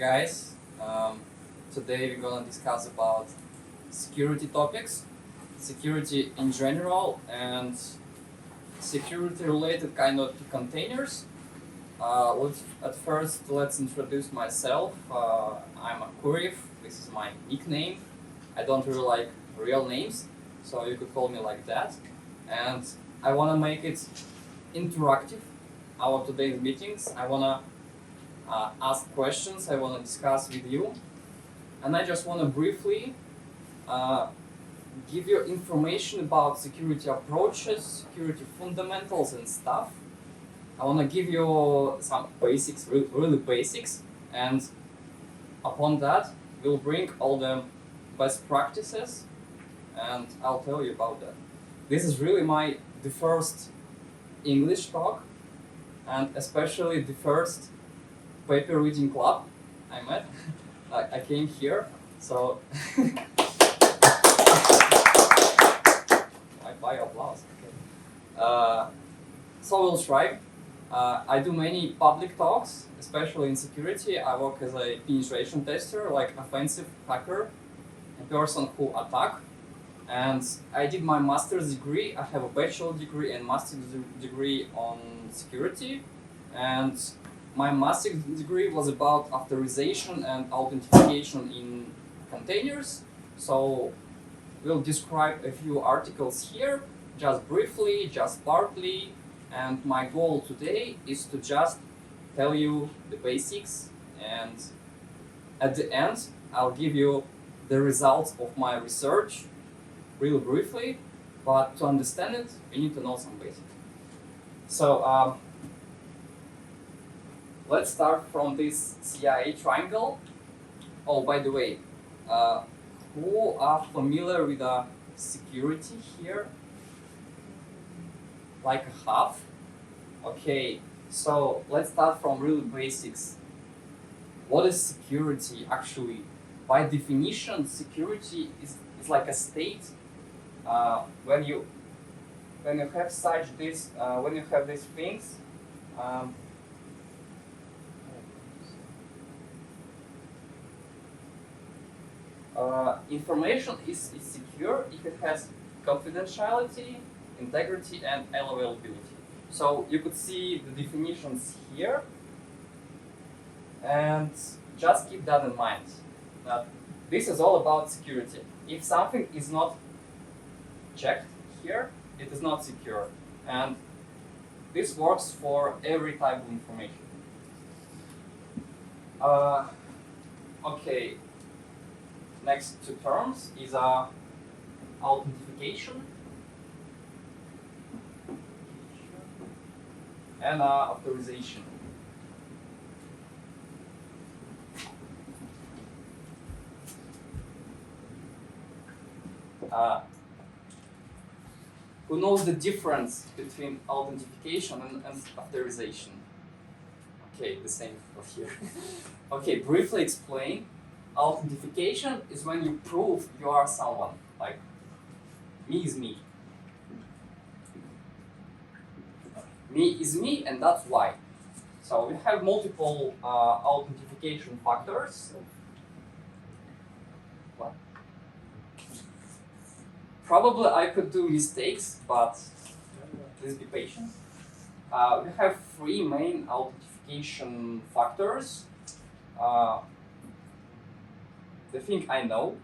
guys. Today we're gonna discuss about security topics, security in general, and security related kind of to containers. At first, let's introduce myself. I'm Akurif. This is my nickname. I don't really like real names, so you could call me like that. And I wanna make it interactive. Our today's meetings. I wanna ask questions. I wanna discuss with you, and I just wanna briefly give you information about security approaches, security fundamentals, and stuff. I wanna give you some basics, really basics, and upon that, we'll bring all the best practices, and I'll tell you about that. This is really the first English talk, and especially the first paper reading club I met. I came here, so I applause. Okay. So we'll try. I do many public talks, especially in security. I work as a penetration tester, like offensive hacker, a person who attack. And I did my master's degree. I have a bachelor degree and master's degree on security. And my master's degree was about authorization and authentication in containers. So we'll describe a few articles here, just briefly, just partly. And my goal today is to just tell you the basics, and at the end, I'll give you the results of my research really briefly, but to understand it, you need to know some basics. So let's start from this CIA triangle. Oh, by the way, who are familiar with security here? Like a half? Okay, so let's start from really basics. What is security actually? By definition, security is like a state when you have when you have these things. Information is secure if it has confidentiality, integrity, and availability. So you could see the definitions here, and just keep that in mind. That this is all about security. If something is not checked here, it is not secure, and this works for every type of information. Okay. Next two terms is authentication and authorization. Who knows the difference between authentication and authorization? Okay, the same for here. Okay, briefly explain. Authentication is when you prove you are someone, like me is me. Me is me, and that's why. So we have multiple authentication factors. What? Probably I could do mistakes, but please be patient. We have three main authentication factors. The thing I know,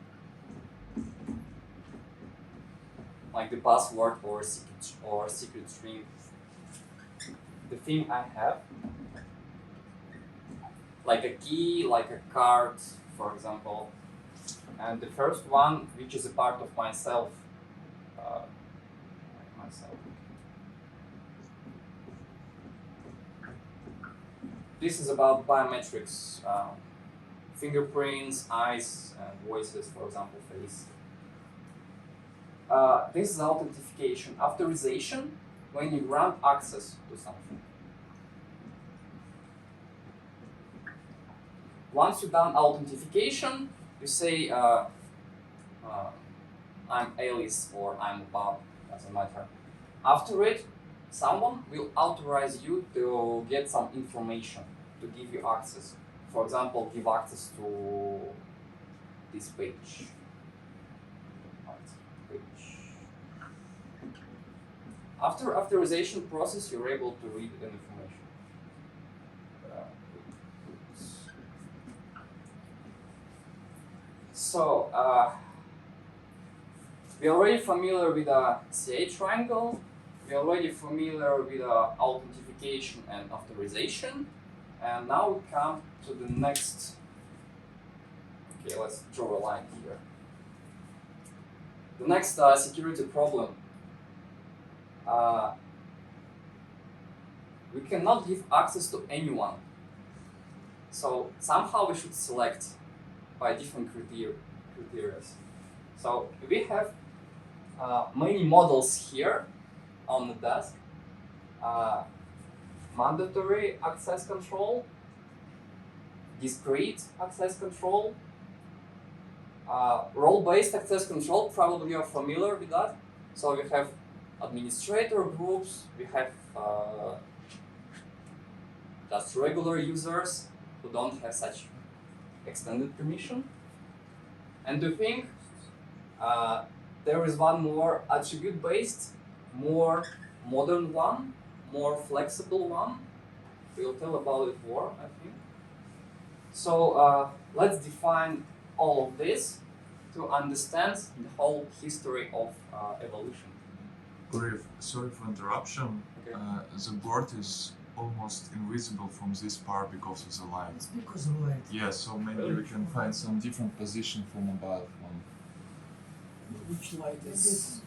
like the password or secret string. The thing I have, like a key, like a card, for example. And the first one, which is a part of myself. This is about biometrics. Fingerprints, eyes, and voices, for example, face. This is authentication. Authorization, when you grant access to something. Once you've done authentication, you say, I'm Alice or I'm Bob, doesn't matter. After it, someone will authorize you to get some information, to give you access. for example, give access to this page. After authorization process, you're able to read the information. So we're already familiar with a CA triangle. We're already familiar with authentication and authorization. And now we come to the next. Okay, let's draw a line here. The next security problem. We cannot give access to anyone. So somehow we should select by different criteria. So we have many models here on the desk. Mandatory access control, discrete access control, role-based access control, probably you're familiar with that. So we have administrator groups, we have just regular users who don't have such extended permission. And we think there is one more attribute-based, more modern one, more flexible one. We'll tell about it more, I think. So let's define all of this to understand the whole history of evolution. Sorry for interruption. Okay. The board is almost invisible from this part because of the light. It's because of light. Yeah, so maybe we can find some different position for mobile phone. Which light is?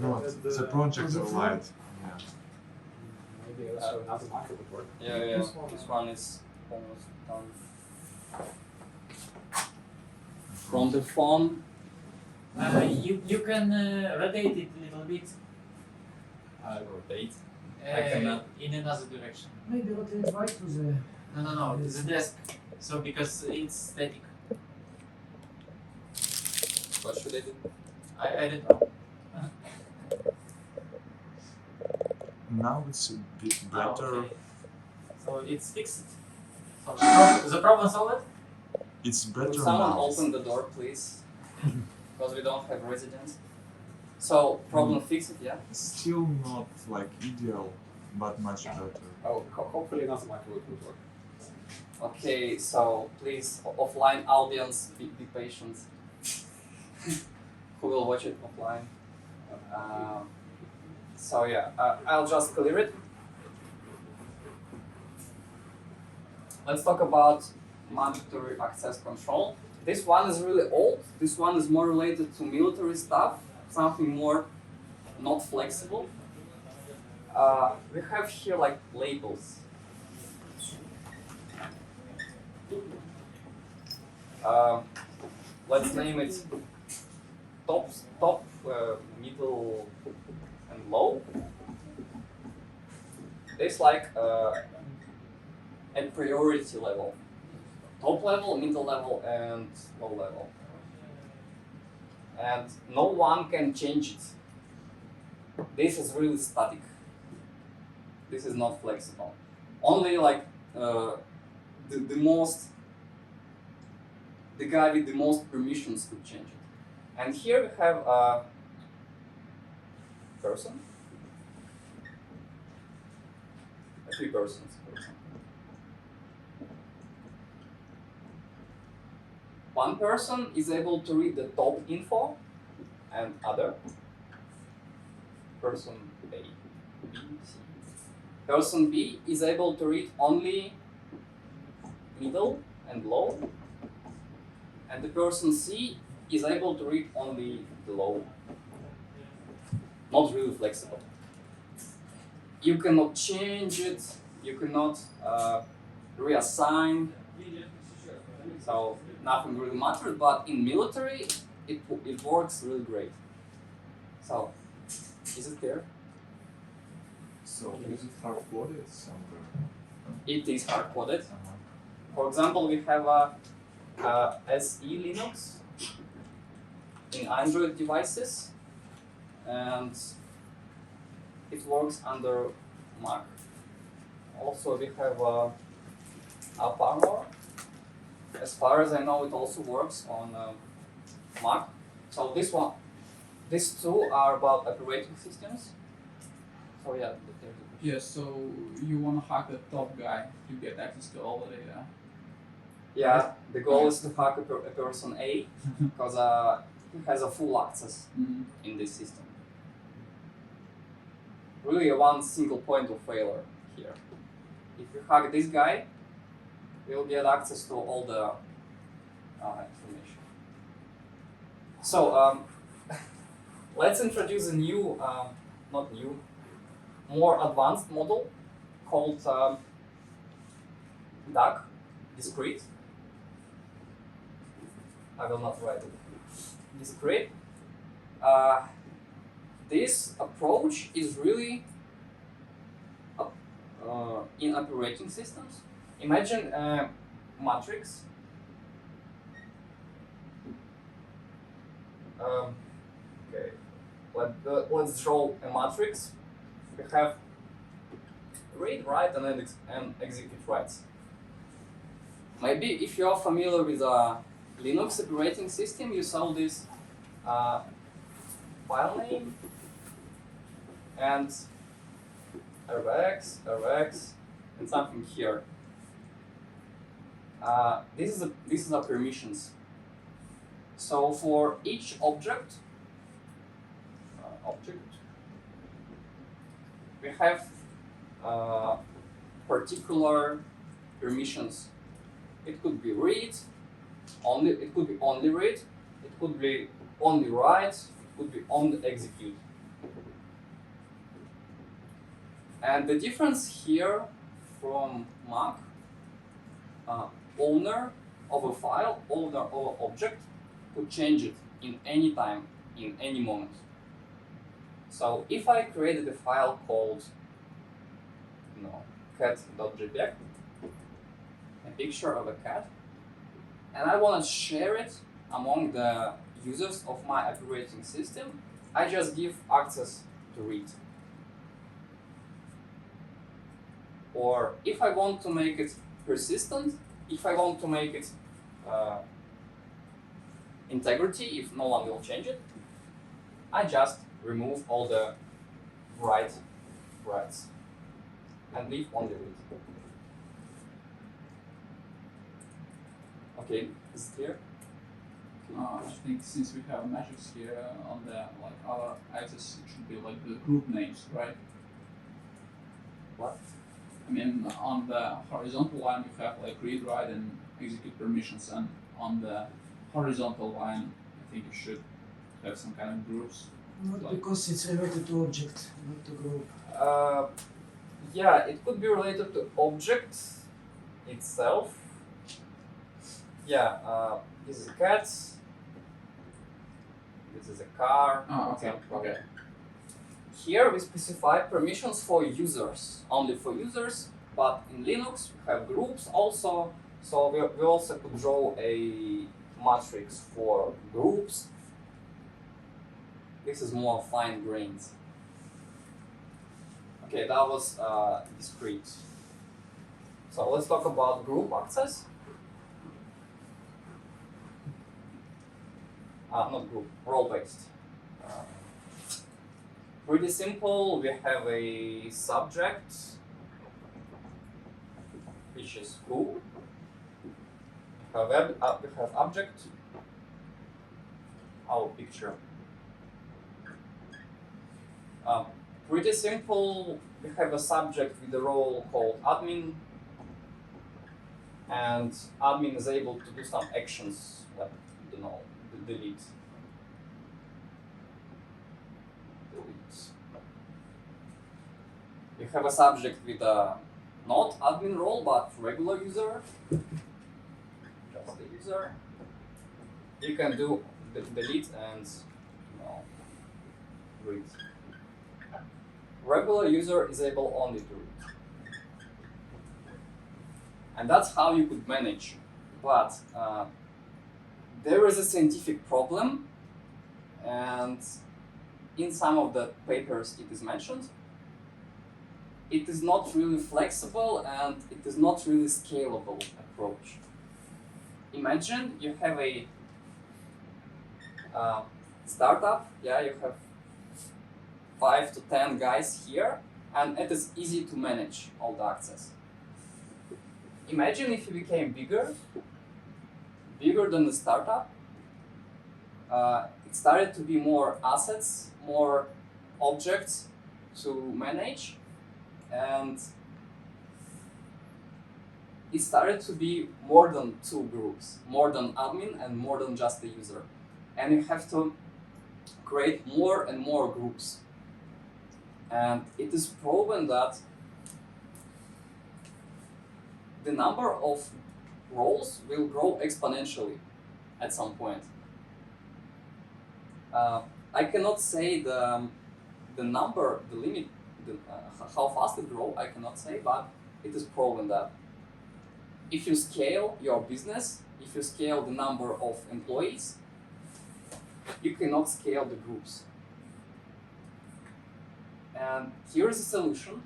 No, the projector light. Yeah. Maybe also another micro would work. Yeah. This one is almost done. From the phone. You can rotate it a little bit Rotate. I cannot. in another direction. Maybe rotate right to the. No, the desk. So because it's static. What should I do? I don't know. Now it's a bit better. Okay. So it's fixed. So the problem solved? It's Could better someone now. open the door, please? Because we don't have residents. So problem fixed, yeah. Still not like ideal, but much better. Oh, hopefully another micro would work. Okay, so please, offline audience, be patient. Who will watch it offline? So yeah, I'll just clear it. Let's talk about mandatory access control. This one is really old. This one is more related to military stuff, something more not flexible. We have here like labels. Let's name it top, middle, and low. There's like a priority level. Top level, middle level, and low level. And no one can change it. This is really static. This is not flexible. Only like the guy with the most permissions could change it. And here we have a person, 3 persons, for example. One person is able to read the top info, and other person A, B, C. Person B is able to read only middle and low, and the person C is able to read only the low. Not really flexible. You cannot change it, you cannot reassign, so nothing really matters, but in military it works really great. So, is it clear? So is it hard-coded somewhere? It is hard-coded. For example, we have a SE Linux in Android devices, and it works under Mac. Also, we have AppArmor as far as I know, it also works on Mac. So these two are about operating systems. So yeah, there's a question. Yeah, so you want to hack the top guy to get access to all the data. Yeah, the goal is to hack a person A because he has a full access in this system. Really, one single point of failure here. If you hack this guy, you'll get access to all the information. So let's introduce a new, not new, more advanced model called DAC, discrete. I will not write it. Discrete. This approach is really in operating systems. Imagine a matrix. Okay, let's draw a matrix. We have read, write, and execute writes. Maybe if you are familiar with a Linux operating system, you saw this file name and redux, and something here. This is a permissions. So for each object, we have particular permissions. It could be read, only. It could be only read. It could be only write. It could be only execute. And the difference here from Mac, owner of a file, owner of an object, could change it in any time, in any moment. So if I created a file called cat.jpg, a picture of a cat, and I want to share it among the users of my operating system, I just give access to read. Or if I want to make it persistent, if I want to make it integrity, if no one will change it, I just remove all the writes and leave only read. Okay, is it clear? I think since we have metrics here on the other axis, it should be like the group names, right? What? I mean, on the horizontal line you have like read, write, and execute permissions, and on the horizontal line, I think you should have some kind of groups. Not because it's related to object, not to group. Yeah, it could be related to object itself. Yeah, this is a cat. This is a car. Oh, okay. Okay. Here we specify permissions for users, only for users, but in Linux we have groups also, so we also could draw a matrix for groups. This is more fine-grained. Okay, that was discrete. So let's talk about group access. Not group, role-based. Pretty simple. We have a subject, which is who. We have object, our picture. Pretty simple. We have a subject with a role called admin, and admin is able to do some actions like delete. You have a subject with a not admin role but regular user, just the user. You can do delete and read. Regular user is able only to read. And that's how you could manage. But there is a scientific problem, and in some of the papers it is mentioned. It is not really flexible and it is not really scalable approach. imagine you have a startup. Yeah, you have 5 to 10 guys here, and it is easy to manage all the access. Imagine if you became bigger than the startup. It started to be more assets, more objects to manage, and it started to be more than 2 groups, more than admin and more than just the user. And you have to create more and more groups. And it is proven that the number of roles will grow exponentially at some point. I cannot say the number, the limit, how fast it grows, I cannot say, but it is proven that if you scale your business, if you scale the number of employees, you cannot scale the groups. And here is a solution,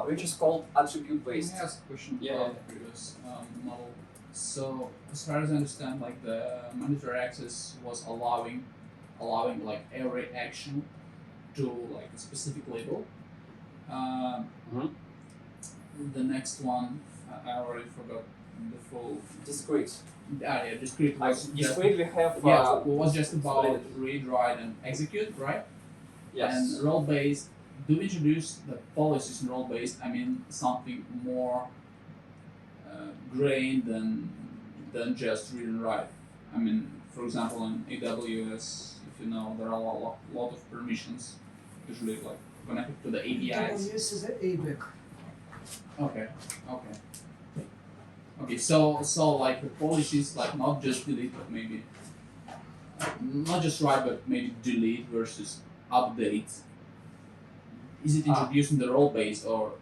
which is called attribute-based. Can I ask a question Yeah. about the previous model? So, as far as I understand, like the mandatory access was allowing like every action to like a specific label. The next one, I already forgot the full. Discrete. Yeah, discrete was just, Discrete we have was just about read, write, and execute, right? yes. And role-based, do we introduce the policies in role-based? I mean, something more grained than just read and write. I mean, for example, in AWS, if you know, there are a lot of permissions, usually like connected to the APIs. This is the ABAC. Okay. So like the policies, like not just delete, but maybe not just write, but maybe delete versus update. Is it introduced in the role based or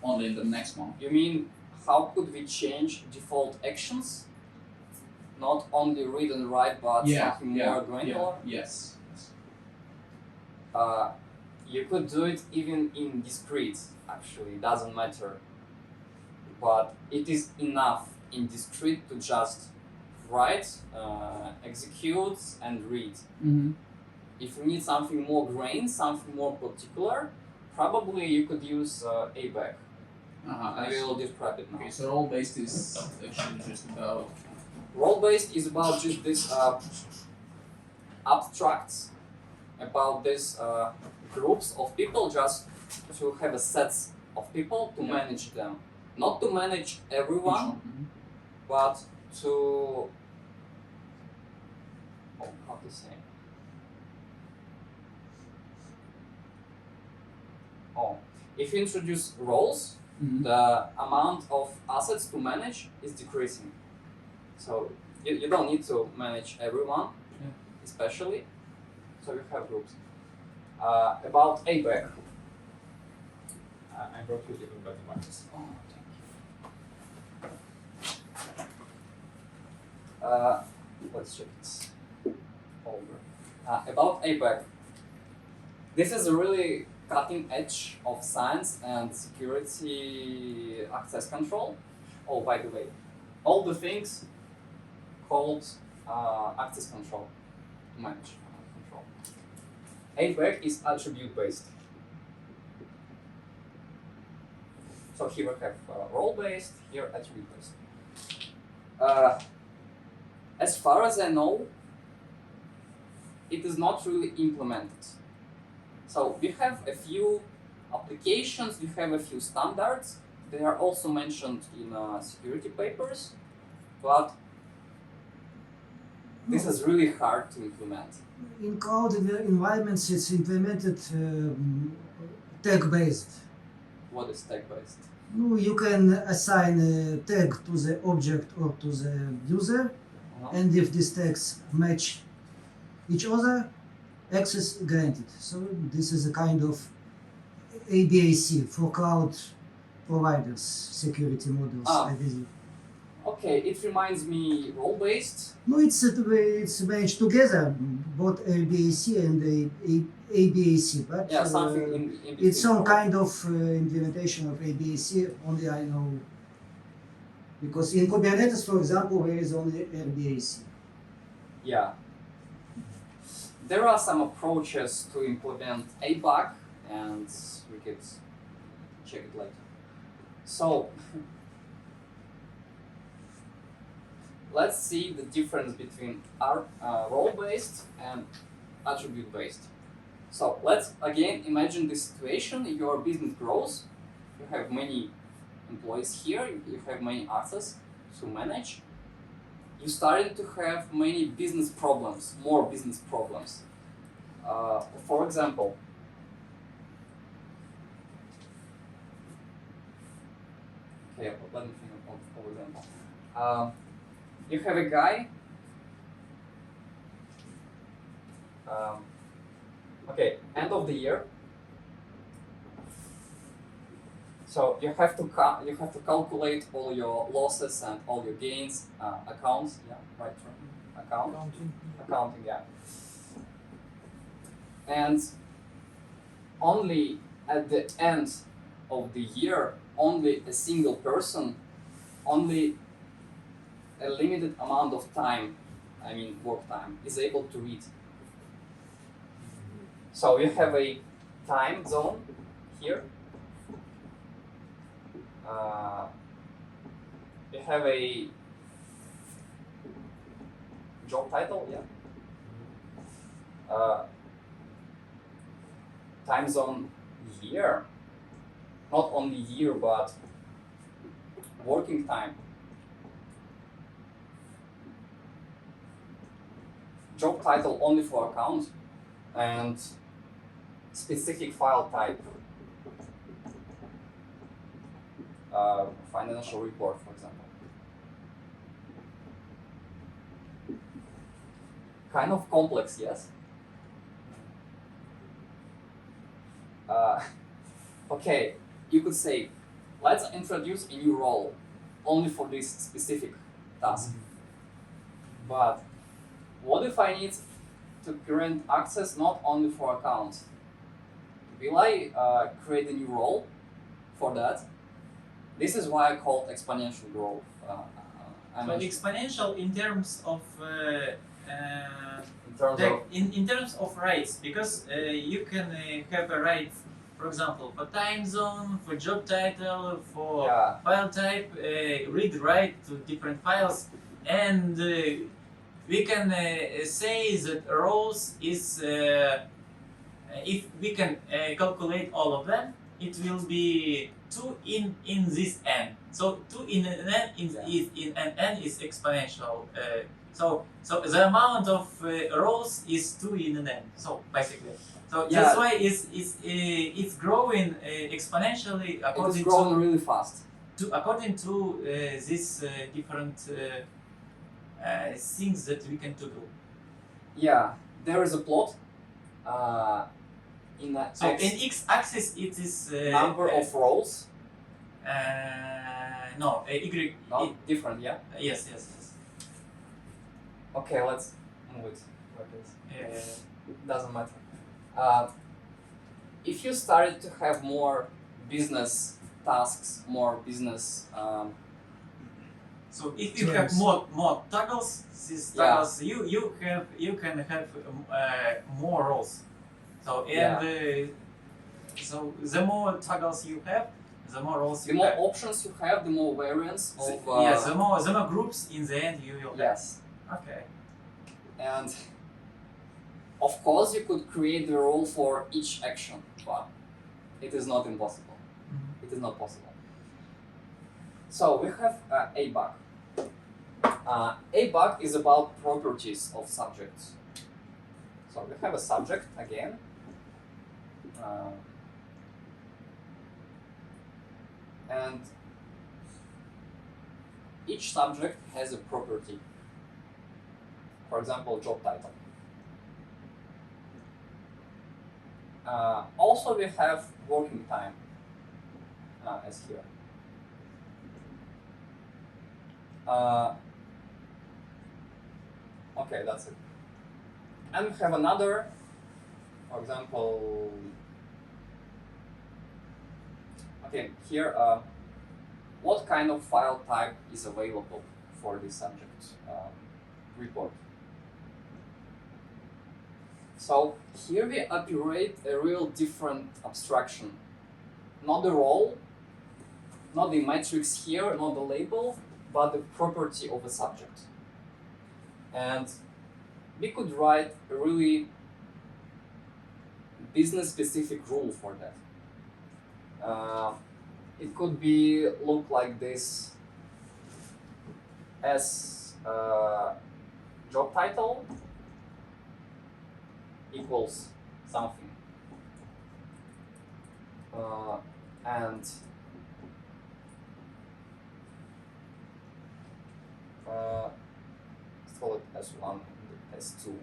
only in the next one? You mean how could we change default actions? Not only read and write, but something more granular? Yes. You could do it even in discrete, actually, it doesn't matter. But it is enough in discrete to just write, execute, and read. Mm-hmm. If you need something more grained, something more particular, probably you could use ABAC. I will describe it now. Okay, so role based is actually just about. Role-based is about just this abstracts, about these groups of people, just to have a set of people to manage them. Not to manage everyone, but to, how to say? If you introduce roles, the amount of assets to manage is decreasing. So you don't need to manage everyone, especially. So you have groups. About ABAC. I brought you even better marks. Oh, thank you. Let's check this over. About ABAC. This is a really cutting edge of science and security access control. Oh, by the way, all the things called access control, to manage control. ABAC is attribute-based. So here we have role-based, here attribute-based. As far as I know, it is not really implemented. So we have a few applications, we have a few standards. They are also mentioned in security papers, but this is really hard to implement. In cloud environments, it's implemented tag-based. What is tag-based? No, you can assign a tag to the object or to the user, and if these tags match each other, access granted. So this is a kind of ABAC for cloud providers, security models, I believe. Okay, it reminds me role-based. No, it's managed together, both ABAC and ABAC, but Yeah, something in between. it's some kind of implementation of ABAC. Only I know Because in Kubernetes, for example, there is only RBAC. Yeah. There are some approaches to implement ABAC, and we could check it later. So, let's see the difference between role-based and attribute-based. So, let's again imagine this situation. Your business grows, you have many employees here, you have many access to manage. You started to have many business problems, more business problems. For example, okay, let me think of example. You have a guy. Okay, end of the year. So you have to calculate all your losses and all your gains, accounts, yeah, right, accounting, yeah. And only at the end of the year, only a single person, only a limited amount of time, I mean work time, is able to read. So you have a time zone here. You have a job title, yeah. Time zone year, not only year but working time. Job title only for account and specific file type. Financial report, for example. Kind of complex, yes? Okay, you could say, let's introduce a new role only for this specific task. But what if I need to grant access not only for accounts? Will I create a new role for that? This is why I call it exponential growth. So exponential in terms of in terms of rights, because you can have a right, for example, for time zone, for job title, for file type, read write to different files, and we can say that roles is if we can calculate all of them, it will be 2 in this n. So 2 in an n in an n is exponential. So the amount of rows is 2 in an n. So basically, that's why it's growing exponentially according it's growing really fast. According to these different things that we can do. Yeah, there is a plot. In the in x-axis it is number of rows. No, y. Different, yeah. Yes. Okay, let's move it like this. Yeah. Doesn't matter. If you started to have more business tasks, more business. So if you have more toggles, these toggles you can have more roles. So so the more toggles you have, the more roles you have. The more options you have, the more variants of. The more groups in the end you will have. Yes. Okay. And of course you could create the role for each action, but it is not impossible. Mm-hmm. It is not possible. So we have ABAC. ABAC is about properties of subjects. So we have a subject again. And each subject has a property. For example, job title. Also, we have working time, as here. Okay, that's it. And we have another, for example, okay, here what kind of file type is available for this subject report. So here we operate a real different abstraction. Not the role, not the matrix here, not the label, but the property of a subject. And we could write a really business-specific rule for that. It could be look like this as job title equals something, and let's call it S1, S2,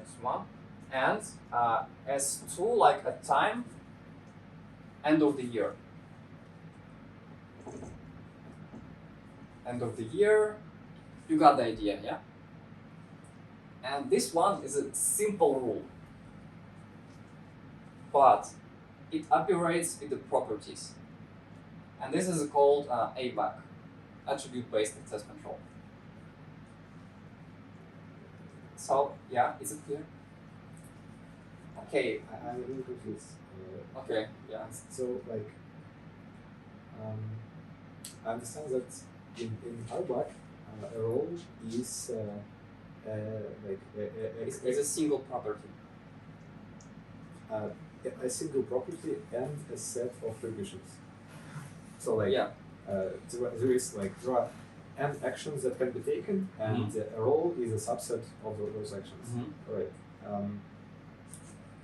S1, and S2 like a time, end of the year. End of the year, you got the idea, yeah? And this one is a simple rule, but it operates with the properties. And this is called ABAC, attribute-based access control. So, yeah, is it clear? Okay. I'm a little confused. Okay, yeah. So, like, I understand that in RiskBAC, a role is It's a single property. a single property and a set of permissions. So, like, Yeah. there are n actions that can be taken, and a role is a subset of those actions. Right.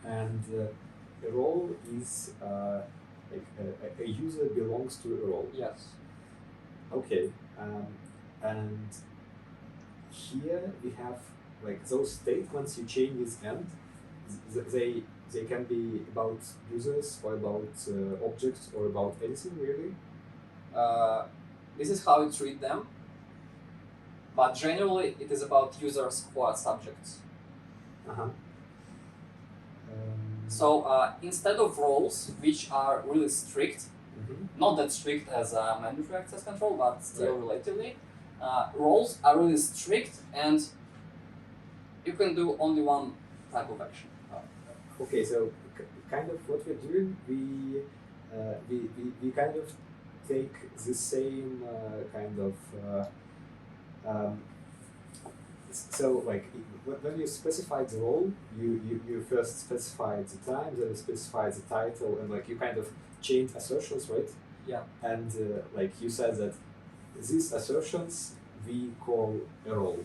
And a role is like a user belongs to a role. Yes. Okay. And here we have like those statements you change this end. They can be about users or about objects or about anything really. This is how we treat them, but generally it is about users who are subjects. So instead of roles, which are really strict, not that strict as mandatory access control, but still relatively, roles are really strict, and you can do only one type of action. Okay, so kind of what we're doing, we kind of take the same kind of so like when you specify the role, you first specify the time, then you specify the title, and like you kind of change assertions, right? Yeah. And like you said that these assertions we call a role.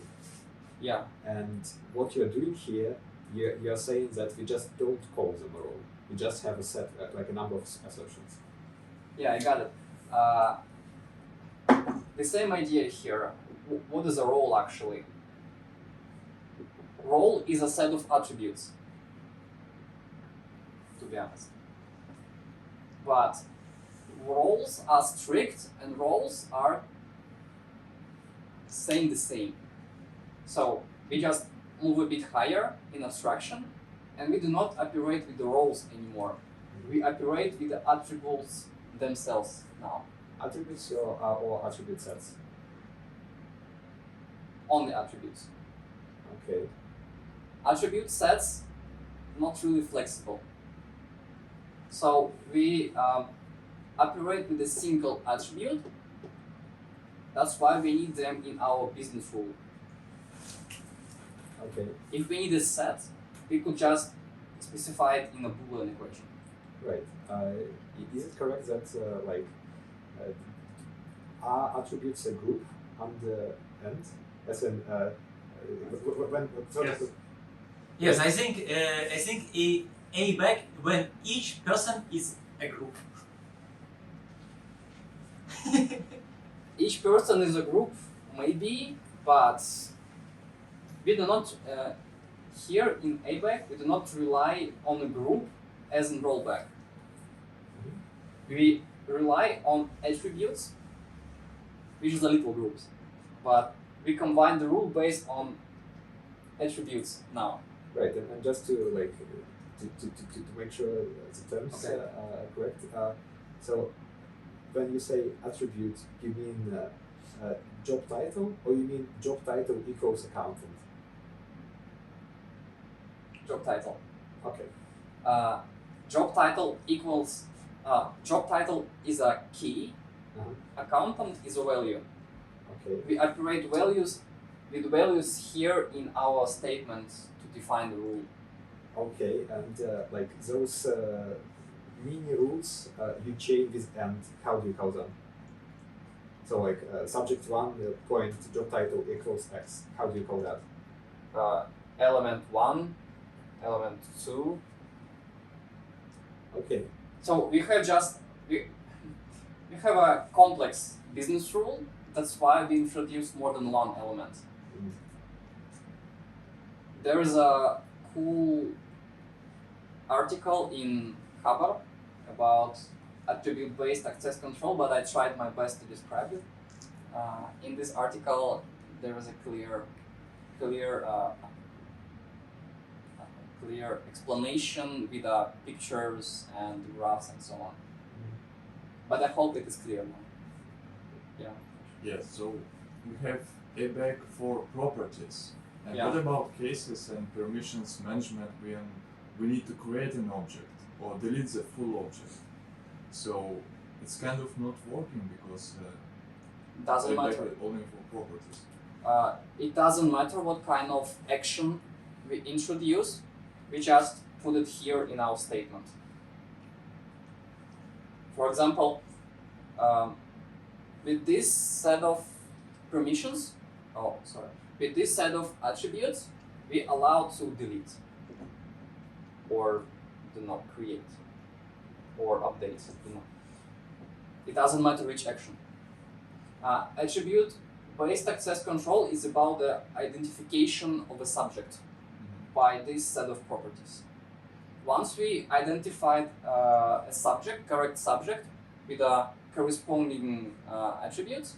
Yeah. And what you're doing here, you're saying that we just don't call them a role. We just have a set, like a number of assertions. Yeah, I got it. The same idea here. What is a role actually? Role is a set of attributes, to be honest. But roles are strict and roles are saying the same. So we just move a bit higher in abstraction, and we do not operate with the roles anymore. We operate with the attributes themselves now. Attributes or attribute sets? Only attributes. Okay. Attribute sets, not really flexible. So we operate with a single attribute. That's why we need them in our business rule. Okay. If we need a set, we could just specify it in a Boolean equation. Right. Is it correct that are attributes a group on the end? As in Yes. Yes, I think a back when each person is a group. Each person is a group, maybe, but we do not, here in ABAC, we do not rely on a group as in rollback. We rely on attributes, which is the little groups, but we combine the rule based on attributes now. Right, and just to like to make sure the terms are correct. So when you say attribute, you mean job title, or you mean job title equals accountant? Job title. Okay. Job title equals. Job title is a key. Accountant is a value. Okay. We operate values with values here in our statement to define the rule. Okay, and like those mini rules you chain with and, how do you call them? So like subject 1 point job title equals X. How do you call that? Element 1, element 2. Okay. So we have a complex business rule. That's why we introduced more than one element. There is a cool article in Haber about attribute-based access control, but I tried my best to describe it. In this article, there is a clear explanation with pictures and graphs and so on. But I hope it is clear now. Yeah. Yes, so we have RiskBAC for properties. And Yeah. what about cases and permissions management when we need to create an object or delete the full object? So it's kind of not working because Doesn't RiskBAC matter. is only for properties. It doesn't matter what kind of action we introduce. We just put it here in our statement. For example, with this set of permissions, with this set of attributes, we allow to delete, or do not create, or update. It doesn't matter which action. Attribute-based access control is about the identification of a subject by this set of properties. Once we identified a subject, correct subject, with a corresponding attributes,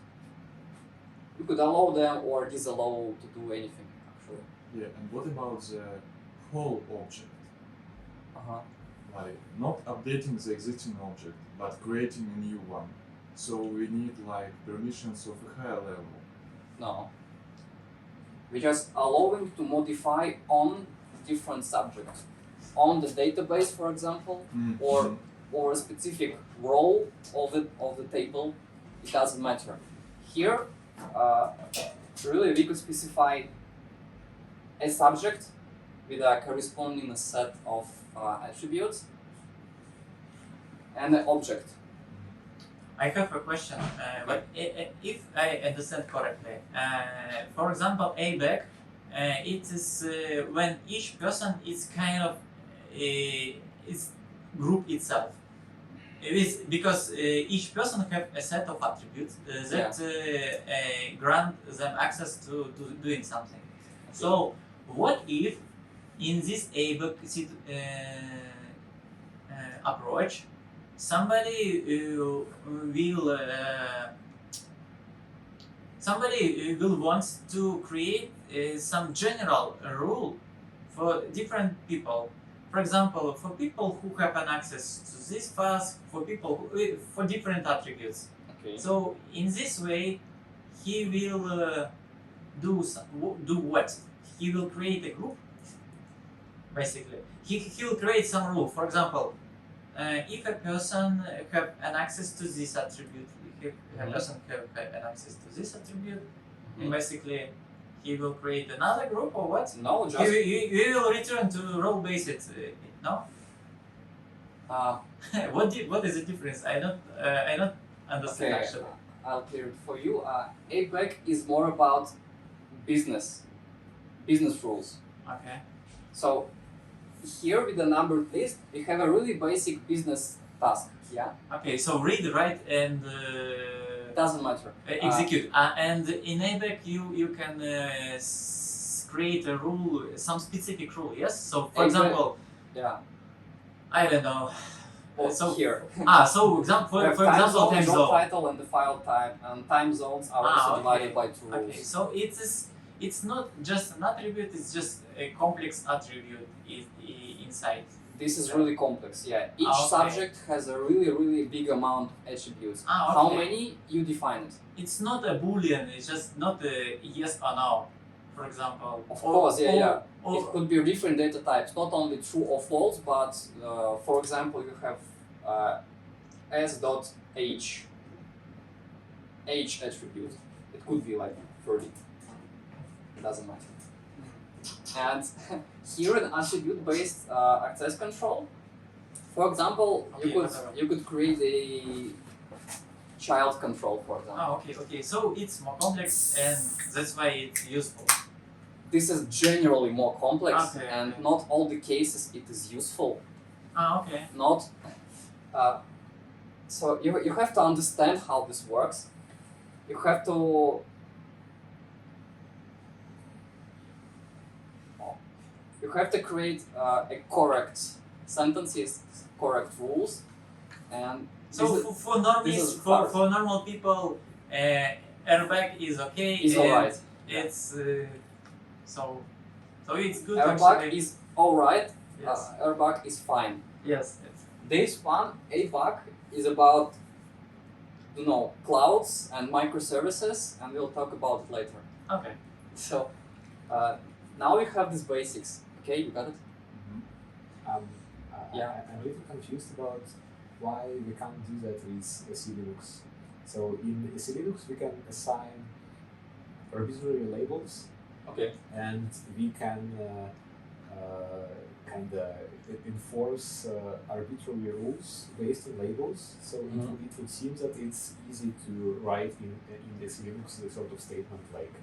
we could allow them or disallow to do anything, actually. Yeah, and what about the whole object? Like not updating the existing object, but creating a new one. So we need like permissions of a higher level. No. We're just allowing to modify on different subjects. On the database, for example, or a specific row of the table, it doesn't matter. Here, really we could specify a subject with a corresponding set of attributes and an object. I have a question, but if I understand correctly, for example, RiskBAC, it is when each person is kind of is group itself. It is because each person have a set of attributes that grant them access to doing something. So, what if in this RiskBAC approach, somebody will want to create some general rule for different people. For example, for people who have an access to this path, for people who, for different attributes. Okay. So in this way, he will do what? He will create a group. Basically, he will create some rule. For example, if a person have an access to this attribute, if a person have an access to this attribute, and basically he will create another group or what? No, just He will return to role based. No. What is the difference? I don't understand okay. actually. I'll clear it for you. RiskBAC is more about business rules. Okay. So here with the numbered list, we have a really basic business task. Yeah. Okay. So read, write, and It doesn't matter. execute. And in RiskBAC, you can create a rule, some specific rule. Yes. So for example, Yeah. I don't know. Well, So- here. So example, We have for example, time job zone. title and the file type, and time zones are also okay. divided by two rules. Okay, so it's not just an attribute; it's just a complex attribute inside. This is really complex. Yeah, each Okay. subject has a really big amount of attributes. Ah, How okay. many you define it? It's not a boolean. It's just not a yes or no, for example. Of course, yeah. Or, It could be different data types, not only true or false, but for example, you have s.age age attribute. It could be like 30. It doesn't matter. And here in attribute-based access control, for example, you could create a child control, for example. Ah, okay. So it's more complex, and that's why it's useful. This is generally more complex, Okay, and okay. not all the cases it is useful. Ah, okay. Not. So you have to understand how this works. You have to. You have to create a correct sentences, correct rules, and So for normies, for normal people, airbag is okay. is and alright. It's so it's good. Airbag actually. is alright. Yes. Airbag is fine. Yes. This one, ABAC, is about clouds and microservices, and we'll talk about it later. Okay. So now we have these basics. Okay, you got it? Yeah. I'm a little confused about why we can't do that with SE-Linux. So in SE-Linux we can assign arbitrary labels, Okay. and we can kind of enforce arbitrary rules based on labels. So it would seem that it's easy to write in the Linux the sort of statement like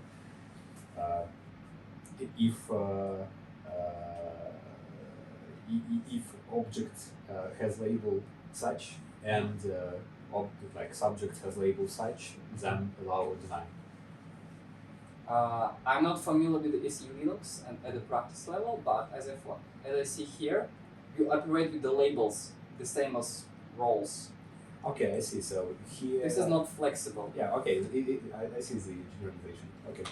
if object has label such and object like subject has label such, then allow or deny. I'm not familiar with the SE Linux and at the practice level, but as I see here, you operate with the labels, the same as roles. Okay, I see. So here This is not flexible. Yeah. Okay. I see the generalization. Okay.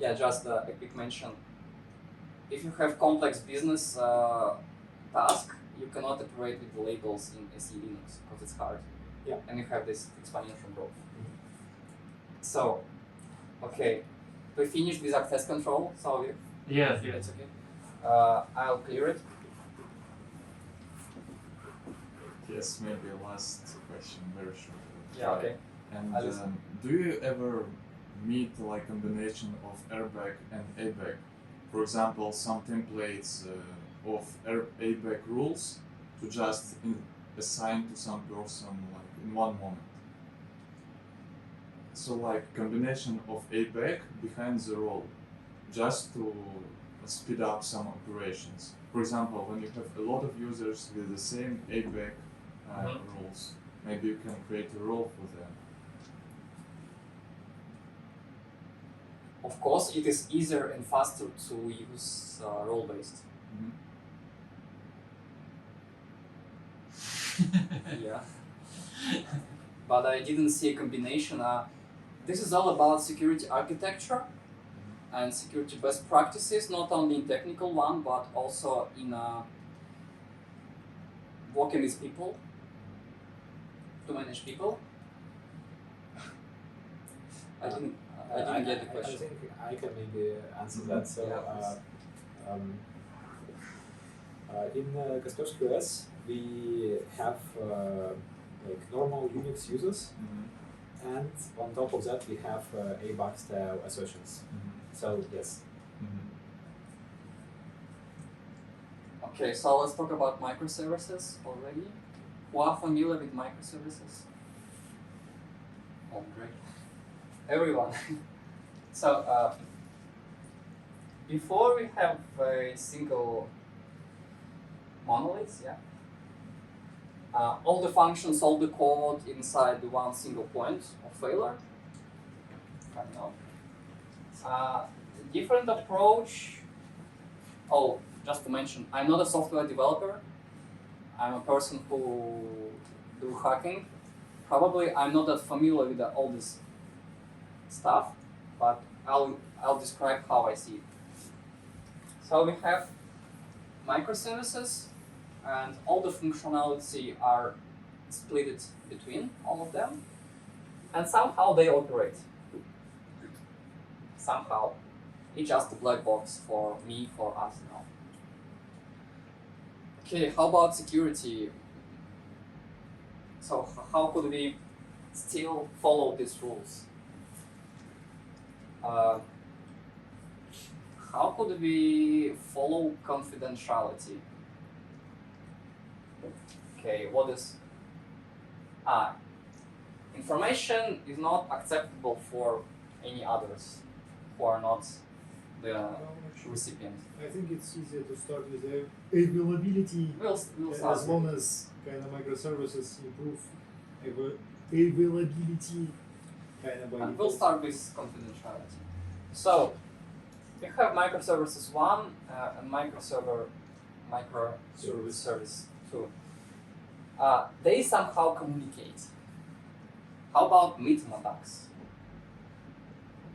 Yeah, just a quick mention. If you have complex business task, you cannot operate with the labels in SE Linux because it's hard. Yeah. And you have this exponential growth. So, okay, we finished with access control. So Yes. it's okay. I'll clear it. Yes, maybe a last question, very short. Yeah. Okay. And I listen. do you ever meet like combination of airbag and ABAC? For example, some templates of ABAC rules to just assign to some person like in one moment. So like combination of ABAC behind the role, just to speed up some operations. For example, when you have a lot of users with the same ABAC rules, maybe you can create a role for them. Of course, it is easier and faster to use role-based. Yeah. But I didn't see a combination. This is all about security architecture and security best practices, not only in technical one, but also in working with people, to manage people. I didn't get the question. I think I can maybe answer that. So, in Kaspersky OS, we have like normal Unix users, and on top of that, we have ABAC style assertions. So, yes. Okay, so let's talk about microservices already. Who are familiar with microservices? Oh, great. Everyone. So, before we have a single monolith, all the functions, all the code inside the one single point of failure. I don't know. Different approach. Oh, just to mention, I'm not a software developer. I'm a person who do hacking. Probably I'm not that familiar with all this stuff, but I'll describe how I see it. So we have microservices, and all the functionality are split between all of them, and somehow they operate. Somehow, it's just a black box for me, for us now. Okay, how about security? So how could we still follow these rules? How could we follow confidentiality? Okay, what is information is not acceptable for any others who are not the recipient. I think it's easier to start with the availability We'll start as long as kind of microservices improve availability kind of by and we'll default. start with confidentiality. So we have microservices 1 and microservice 2. They somehow communicate. How about mitten attacks?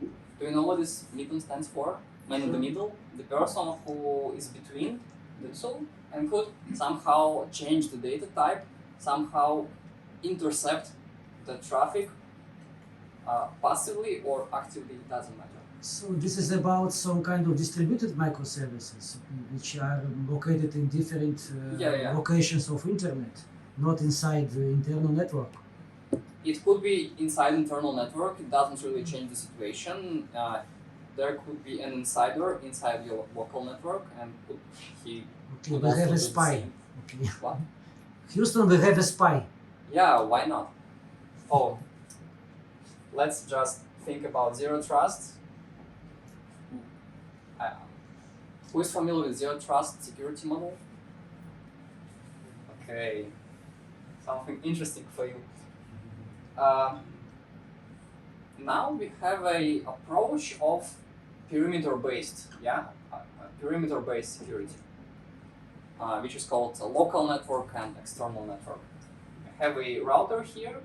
Do you know what this mitten stands for? Man in the middle, the person who is between the two and could somehow change the data type, somehow intercept the traffic passively or actively, it doesn't matter. So this is about some kind of distributed microservices which are located in different locations of internet, not inside the internal network. It could be inside internal network, it doesn't really change the situation. There could be an insider inside your local network and he Okay, could we also have do a the spy. same. Okay. What? Houston, we have a spy. Yeah, why not? Oh, let's just think about zero trust. Who is familiar with zero trust security model? Okay, something interesting for you. Now we have a approach of perimeter-based, perimeter-based security, which is called a local network and external network. We have a router here.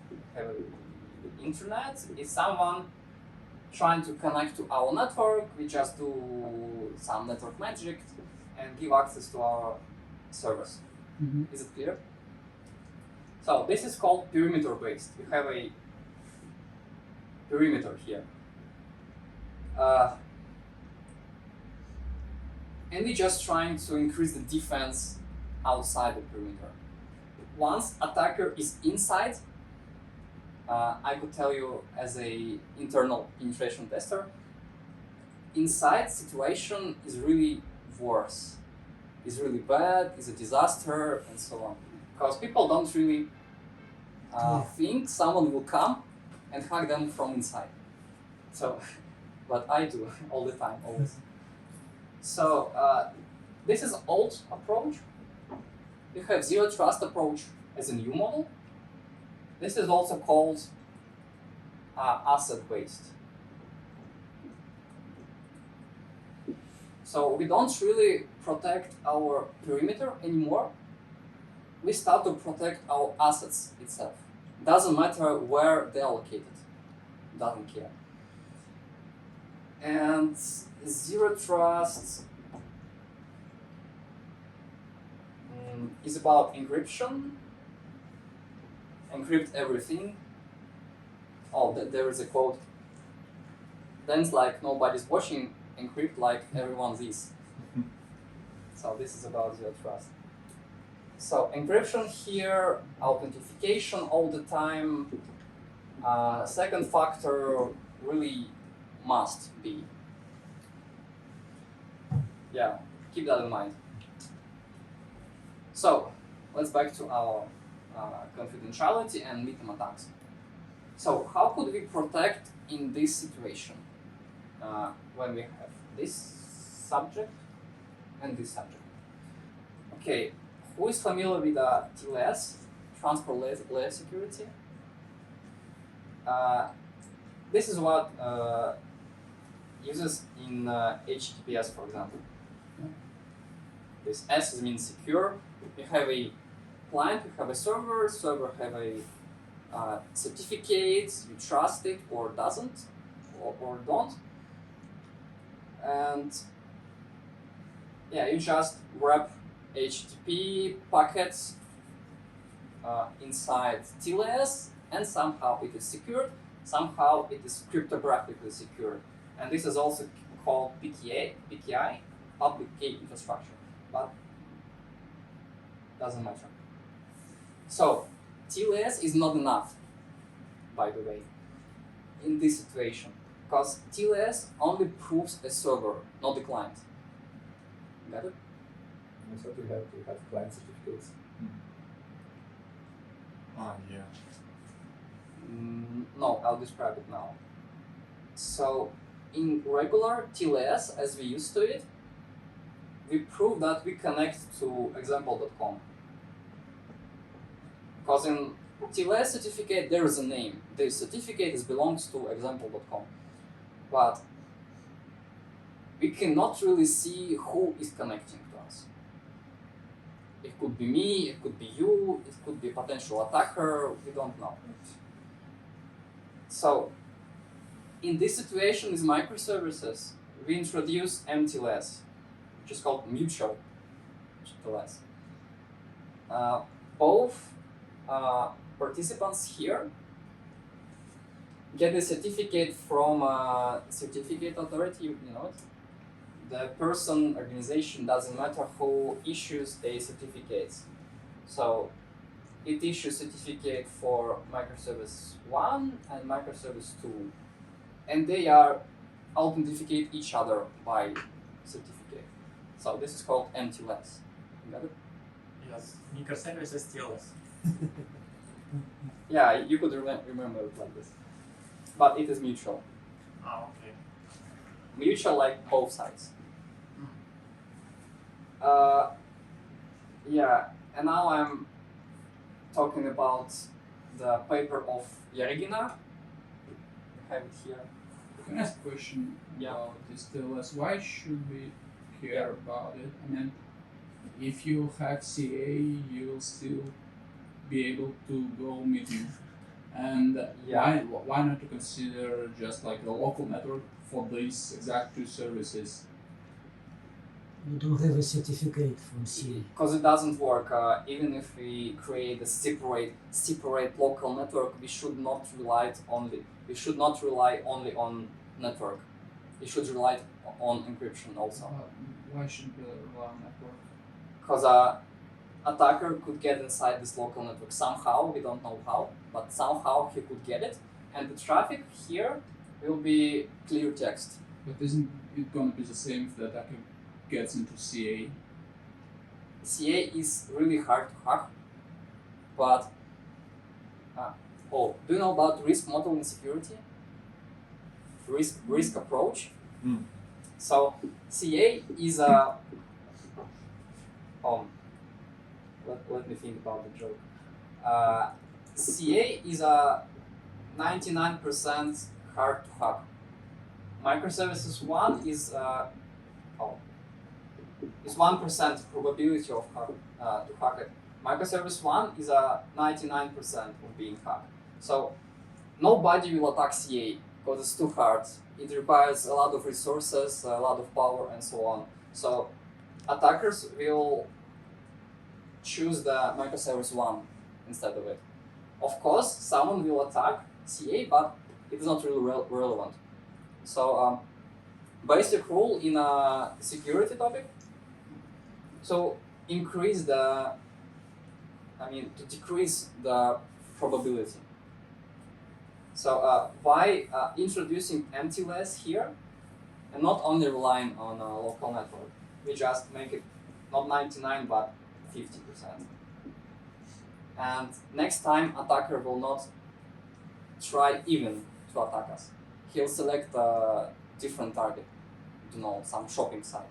We have internet. If someone trying to connect to our network, we just do some network magic and give access to our servers. Mm-hmm. Is it clear? So this is called perimeter-based. We have a perimeter here. And we're just trying to increase the defense outside the perimeter. Once attacker is inside, I could tell you as a internal penetration tester, inside situation is really worse. Is really bad, is a disaster, and so on. Because people don't really think someone will come and hack them from inside. So, but I do all the time, always. So this is old approach. We have zero trust approach as a new model. This is also called asset-based. So we don't really protect our perimeter anymore. We start to protect our assets itself. Doesn't matter where they're located. Doesn't care. And zero trust is about encryption. Encrypt everything. Oh, there is a quote. Dance like nobody's watching, encrypt like everyone's is. So this is about zero trust. So encryption here, authentication all the time. Second factor really must be. Yeah, keep that in mind. So let's back to our confidentiality and mitten attacks. So how could we protect in this situation when we have this subject and this subject? Okay, who is familiar with TLS, transport layer security? This is what uses in HTTPS, for example. This S means secure. You have a client, you have a server have a certificate, you trust it or doesn't, or don't. And Yeah, you just wrap HTTP packets inside TLS, and somehow it is secured, somehow it is cryptographically secured. And this is also called PKI, public key infrastructure, but doesn't matter. So TLS is not enough, by the way, in this situation, because TLS only proves a server, not the client. Got it? I thought you have client certificates. Yeah. No, I'll describe it now. So in regular TLS, as we used to it, we prove that we connect to example.com. Because in TLS certificate, there is a name. The certificate belongs to example.com. But we cannot really see who is connecting to us. It could be me, it could be you, it could be a potential attacker, we don't know. So, in this situation with microservices, we introduce MTLS, which is called mutual TLS. Both participants here get the certificate from a certificate authority, you know it. The person, organization, doesn't matter who issues a certificate. So it issues certificate for microservice 1 and microservice 2. And they are authenticate each other by certificate. So this is called MTLS. You got it? Yes, microservices TLS. Yeah, you could remember it like this. But it is mutual. Oh, okay. Mutual like both sides. Yeah, and now I'm talking about the paper of Yarigina. I have it here. Can I ask a question Yeah. about this TLS? Why should we care about it? I mean, if you have CA, you'll still be able to go meeting. And why not to consider just like a local network for these exact two services? You don't have a certificate from CA. Because it doesn't work. Even if we create a separate local network, we should not rely only on network. We should rely on encryption also. Why should we rely on network? Because attacker could get inside this local network somehow, we don't know how, but somehow he could get it, and the traffic here will be clear text. But isn't it going to be the same if the attacker gets into CA? CA is really hard to hack, but do you know about risk model in security? Risk approach. So CA is a let me think about the joke. CA is a 99% hard to hack. Microservices 1 is 1% probability of to hack it. Microservice 1 is a 99% of being hacked. So nobody will attack CA because it's too hard. It requires a lot of resources, a lot of power, and so on. So attackers will choose the microservice 1 instead of it. Of course, someone will attack CA, but it is not really relevant. So basic rule in a security topic, so decrease the probability. So by introducing MTLS here, and not only relying on a local network, we just make it not 99 but 50%. And next time attacker will not try even to attack us. He'll select a different target, some shopping site.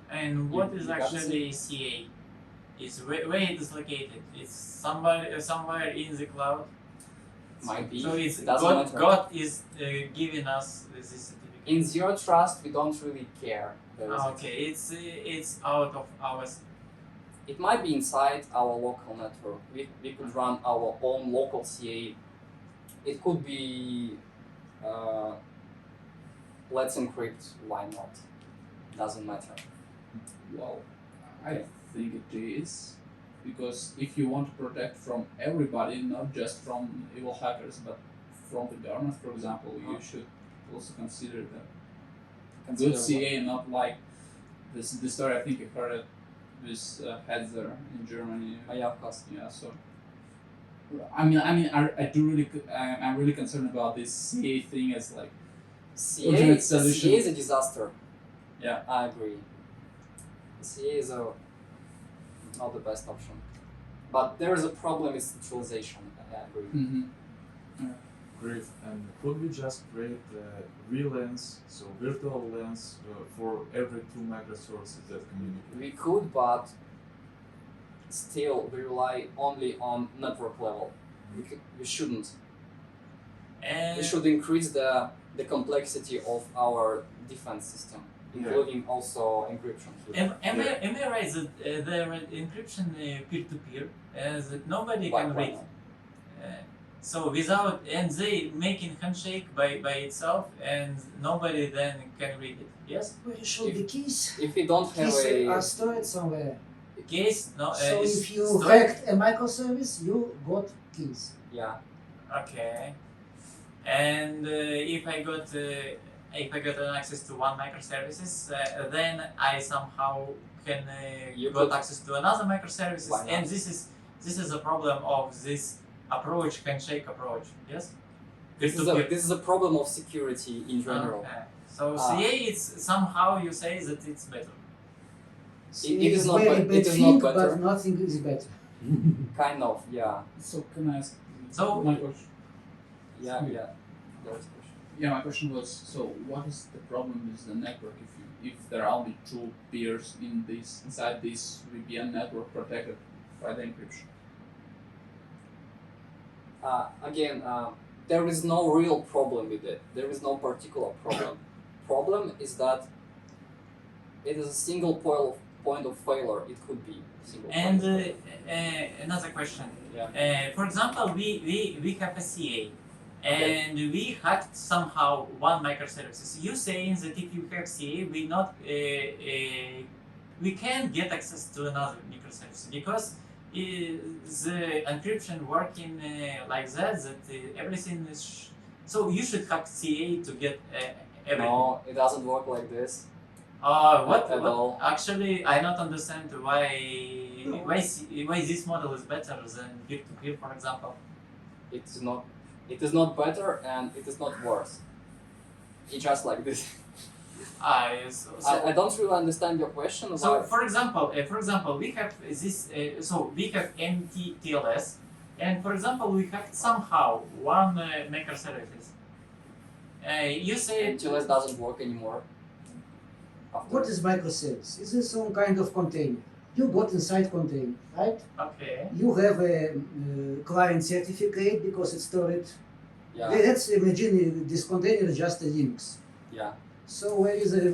And what is actually CA? Is where it is located? It's somewhere in the cloud. Might be. So it's doesn't matter. God is giving us this certificate. In zero trust, we don't really care. Okay, it's out of ours. It might be inside our local network. We could run our own local CA. It could be let's encrypt. Why not? doesn't matter. Well, I think it is, because if you want to protect from everybody, not just from evil hackers, but from the government, for example, you should also consider the good CA, not like this story. I think you heard it. This Hetzer in Germany. Yeah, of course. Yeah, so I'm really concerned about this CA thing as like CA, solution. CA is a disaster. Yeah, I agree. CA is not the best option. But there is a problem with centralization. I agree. Mm-hmm. Great. And could we just create a VLANs, so virtual LANs, for every two microservices that communicate? We could, but still we rely only on network level. We shouldn't. We should increase the complexity of our defense system, including also encryption. Am I right that the encryption peer-to-peer, that nobody can read? So without, and they making handshake by itself, and nobody then can read it. Yes. Where you show the keys. If we don't have Keys are a stored somewhere. Case no. So if you stored. hacked a microservice, you got keys. yeah, Okay. And if I got an access to one microservices, then I somehow can You got could- access to another microservices, Why not? and this is a problem of this approach, handshake approach. Yes. this is a problem of security in general. Okay. So CA is somehow you say that it's better. It is not very be- bad it is thing, not better. but nothing is better. Kind of, yeah, So can I ask? So- my question. yeah. There's a question. Yeah, my question was, so what is the problem with the network if there are only two peers inside this VPN network protected by the encryption? Again, there is no real problem with it. There is no particular problem. Problem is that it is a single point of failure. It could be a single And point of failure. another question. Yeah. For example, we have a CA, and we hacked somehow one microservices. You saying that if you have CA, we can't get access to another microservice because the encryption working like that everything is. So you should hack CA to get everything. No, it doesn't work like this. What at all. Actually, I don't understand why this model is better than peer-to-peer, for example. It is not better and it is not worse. It's just like this. I don't really understand your question. So, why- for example, we have this. So we have MTLS, and for example, we have somehow one microservices. You say MTLS doesn't work anymore. After- What is microservice? Is it some kind of container? You got inside container, right? okay. You have a client certificate because it's stored. Yeah, Let's imagine this container is just a Linux. yeah, So where is a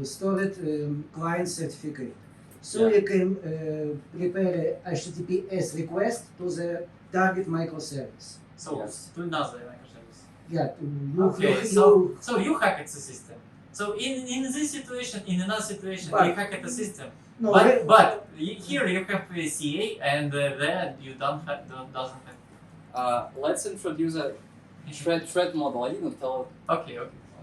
stored client certificate? So Yeah. you can prepare a HTTPS request to the target microservice. So Yes. to another microservice. Yeah, Okay. you So you hacked the system. So in this situation, in another situation, But- you hacked the system. no, But here you have a CA, and there you doesn't have. let's introduce a threat model. I didn't tell. Okay.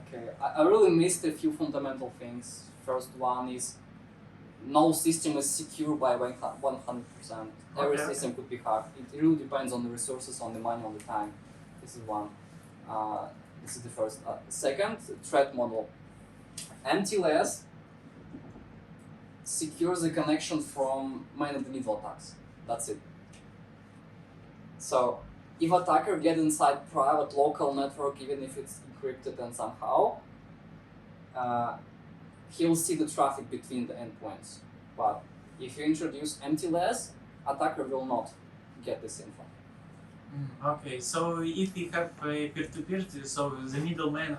Okay, I really missed a few fundamental things. First one is no system is secure by 100%. Every Okay. system could be hacked. It really depends on the resources, on the money, on the time. This is one. This is the first. Second, threat model. MTLS secures the connection from man-in-the-middle attacks. That's it. So if attacker get inside private local network, even if it's encrypted and somehow, he'll see the traffic between the endpoints. But if you introduce MTLS, attacker will not get this info. Okay. So if we have peer-to-peer, so the middleman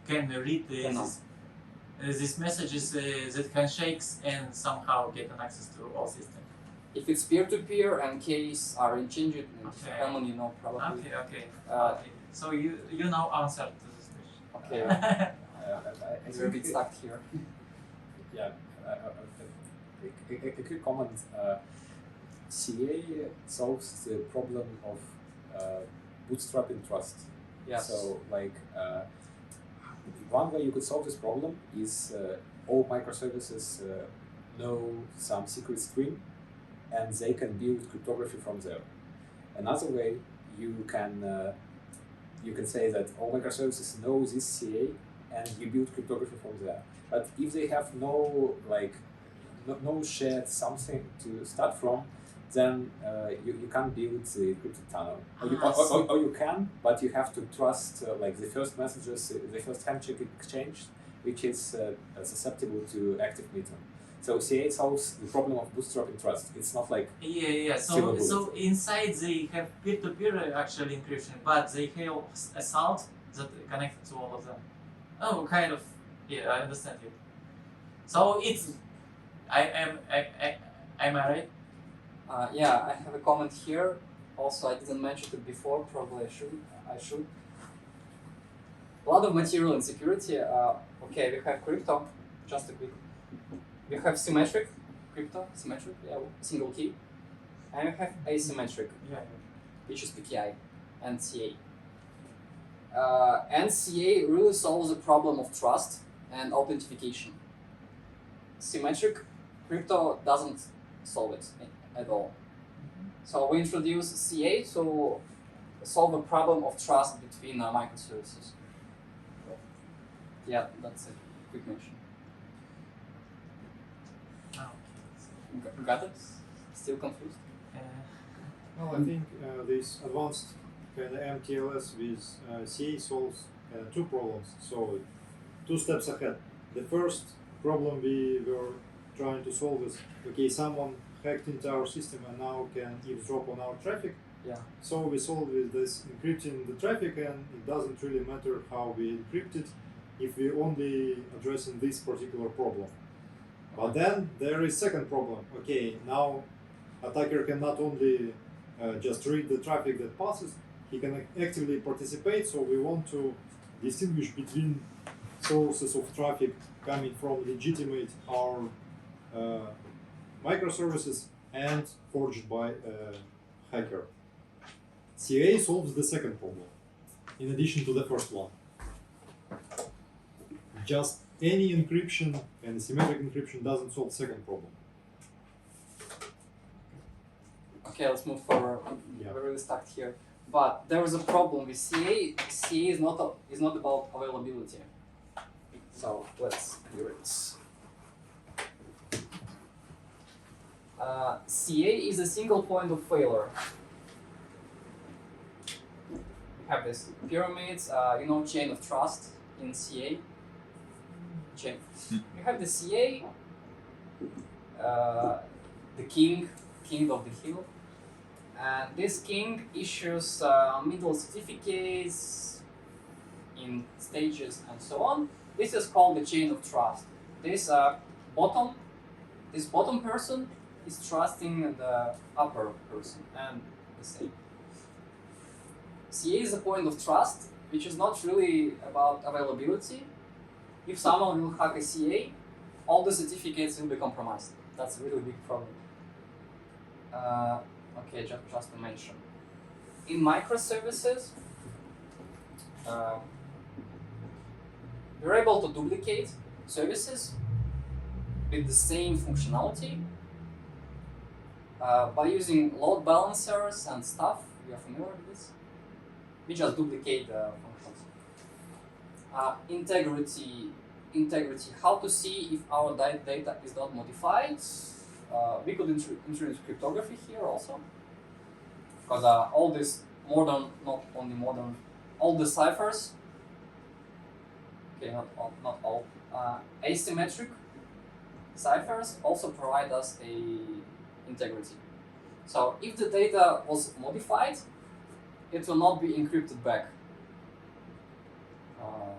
can read these messages that handshakes and somehow get an access to all systems. If it's peer-to-peer and keys are exchanged, Okay. common, you know, probably. Okay. Uh, So you now answered to this question. Okay. I'm a bit stuck here. Yeah, a quick comment. CA solves the problem of bootstrapping trust. Yes. So, like, one way you could solve this problem is all microservices know some secret string, and they can build cryptography from there. Another way you can say that all microservices know this CA, and you build cryptography from there. But if they have no shared something to start from, then you can't build the encrypted tunnel. Or you can, but you have to trust like the first messages, the first handshake exchange, which is susceptible to active meter. So CA solves the problem of bootstrapping trust. It's not like So inside they have peer-to-peer actually encryption, but they have a salt that connected to all of them. Oh, kind of. Yeah, I understand you. So it's am I right? Yeah, I have a comment here. Also, I didn't mention it before. Probably I should. A lot of material in security. Okay, we have crypto. Just a quick. We have symmetric crypto, symmetric, yeah, single key, and we have asymmetric, which is PKI and CA. And CA really solves the problem of trust and authentication. Symmetric crypto doesn't solve it at all. So we introduce CA to solve a problem of trust between microservices. Yeah, that's a quick mention. Got it? Still confused? Well, I think this advanced kind of MTLS with CA solves two problems. So, two steps ahead. The first problem we were trying to solve is, okay, someone hacked into our system and now can eavesdrop on our traffic. Yeah. So we solved with this encrypting the traffic, and it doesn't really matter how we encrypt it if we only addressing this particular problem. But then there is second problem. Okay, now attacker can not only just read the traffic that passes, he can actively participate. So we want to distinguish between sources of traffic coming from legitimate our microservices and forged by a hacker. CA solves the second problem, in addition to the first one. Just any encryption and symmetric encryption doesn't solve the second problem. Okay, let's move forward. Yeah. We're really stuck here. But there is a problem with CA. CA is not about availability. So let's hear it. CA is a single point of failure. We have this pyramids, chain of trust in CA. Chain. You have the CA, the king of the hill, and this king issues middle certificates in stages and so on. This is called the chain of trust. This bottom person is trusting the upper person, and the same. CA is a point of trust, which is not really about availability. If someone will hack a CA, all the certificates will be compromised. That's a really big problem. Okay, just to mention. In microservices, we're able to duplicate services with the same functionality by using load balancers and stuff. You are familiar with this? We just duplicate the functions. Integrity. How to see if our data is not modified. We could introduce cryptography here also, because all this modern, not only modern, all the ciphers. Okay, not all. Asymmetric ciphers also provide us a integrity. So if the data was modified, it will not be encrypted back. Well,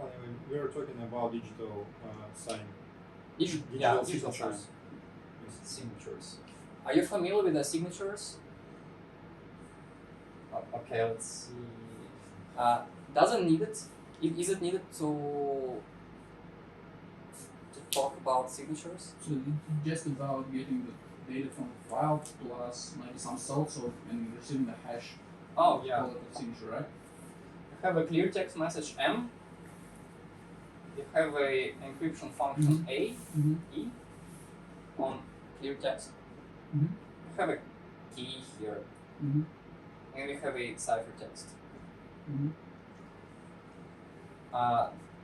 anyway, we are talking about digital sign. Digital signatures. sign. Signatures. Are you familiar with the signatures? Okay, let's see. Doesn't need it. Is it needed to talk about signatures. So it's just about getting the data from the file plus maybe some salts and receiving the hash Oh yeah. of the signature, right? You have a clear text message M. You have a encryption function A, E, on clear text. You have a key here, and you have a ciphertext.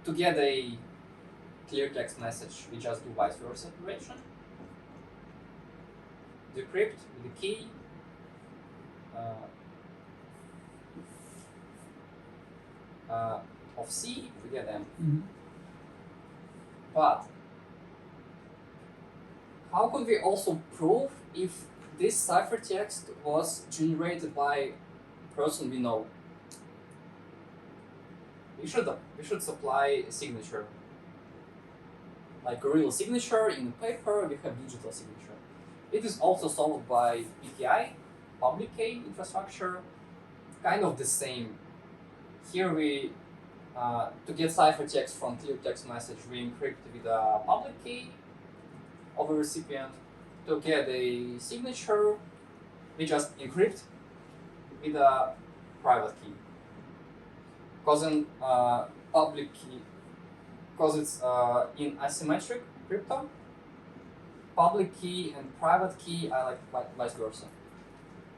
To get a clear text message, we just do vice versa operation. Decrypt with the key. Of C to get M. But how could we also prove if this ciphertext was generated by a person we know? We should supply a signature, like a real signature in the paper. We have digital signature. It is also solved by PKI, public key infrastructure, kind of the same. Here we, to get ciphertext from clear text message, we encrypt with a public key of a recipient. To get a signature, we just encrypt with a private key. Because in public key, because it's in asymmetric crypto, public key and private key are like vice versa.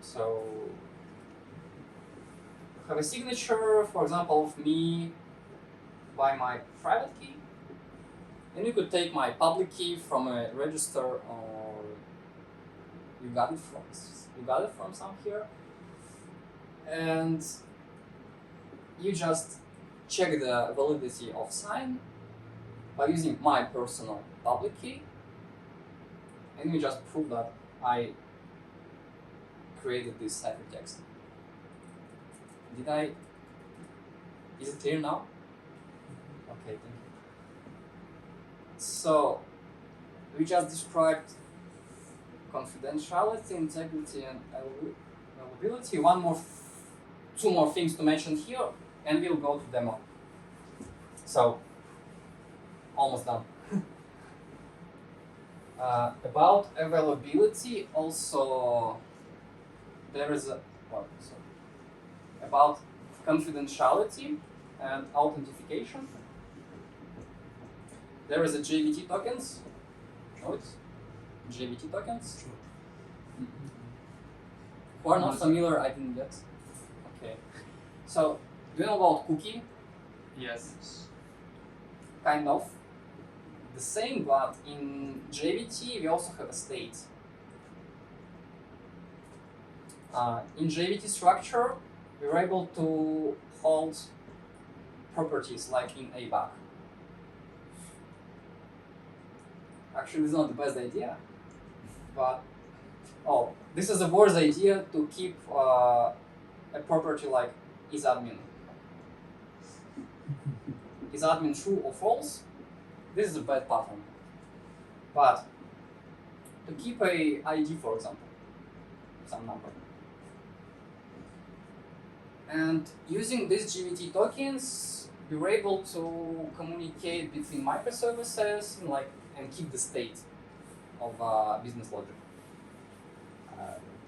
So have a signature, for example, of me by my private key, and you could take my public key from a register, or you got it from some here, and you just check the validity of sign by using my personal public key, and you just prove that I created this ciphertext. Is it clear now? Okay, thank you. So, we just described confidentiality, integrity, and availability. Two more things to mention here, and we'll go to demo. So, almost done. About availability, also, there is about confidentiality and authentication. There is a JVT tokens. Know it? JVT tokens. Who are not familiar, I didn't get. Okay. So, do you know about cookie? Yes. Kind of. The same, but in JVT we also have a state. In JVT structure, we're able to hold properties like in ABAC. Actually, it's not the best idea, but this is a worse idea to keep a property like isAdmin. IsAdmin true or false? This is a bad pattern. But to keep a ID, for example, some number, and using these JVT tokens, we were able to communicate between microservices and keep the state of business logic.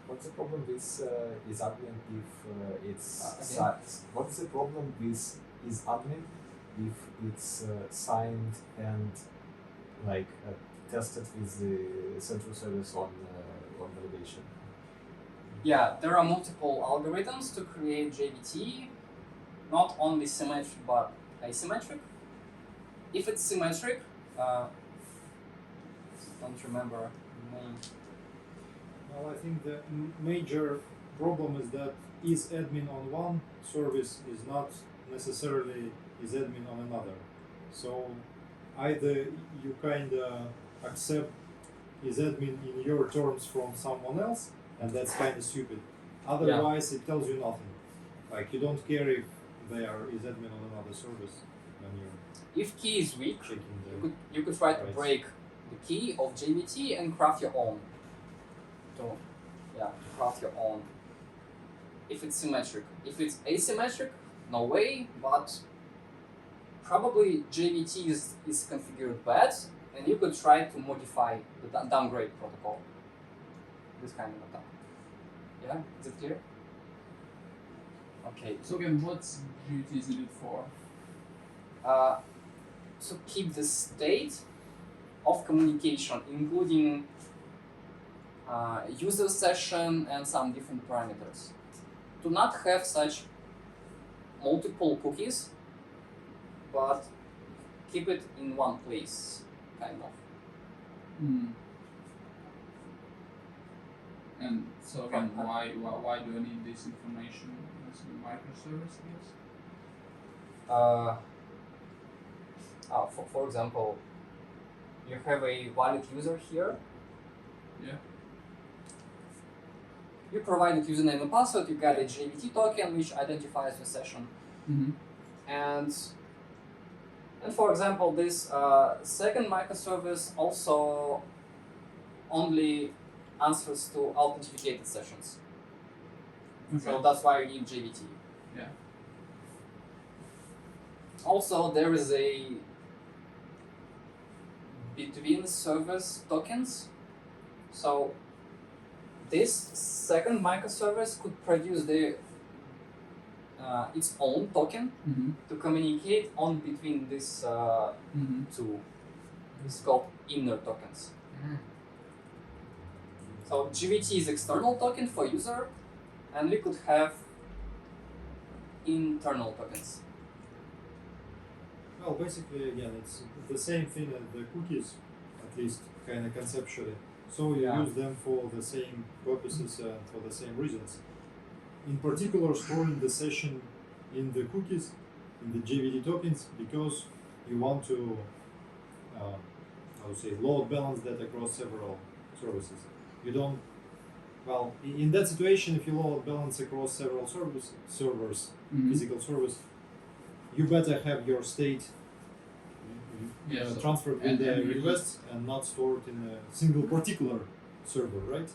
What's the problem with isAdmin if it's again? what's the problem with isAdmin if it's signed and tested with the central service on validation? Yeah, there are multiple algorithms to create JVT, not only symmetric but asymmetric. If it's symmetric, don't remember the name. Well, I think the major problem is that isAdmin on one service is not necessarily isAdmin on another. So either you kind of accept isAdmin in your terms from someone else, and that's kind of stupid. Otherwise, it tells you nothing. Like, you don't care if they are isAdmin on another service when you're If key is weak, checking you could try to Right. break the key of JVT and craft your own. To craft your own. If it's symmetric. If it's asymmetric, no way, but probably JVT is configured bad, and you could try to modify the downgrade protocol. This kind of attack. Yeah, is it clear? Okay. So again, what's GVT is needed for? To keep the state of communication, including user session and some different parameters. To not have such multiple cookies, but keep it in one place, kind of. And so again, why do I need this information as a microservice? For example, you have a valid user here. Yeah. You provided username and password, you got a JVT token which identifies the session. And for example, this second microservice also only answers to authenticated sessions. So that's why you need JVT. Yeah. Also, there is a between service tokens. So this second microservice could produce its own token to communicate on between these two. It's called inner tokens. So GVT is external token for user, and we could have internal tokens. Well, basically, again, it's the same thing as the cookies, at least kind of conceptually. So you use them for the same purposes and for the same reasons. In particular, storing the session in the cookies, in the JVT tokens, because you want to, load balance that across several services. You don't, well, in that situation, if you load balance across several servers, physical servers, you better have your state transferred with the requests and not stored in a single particular server, right?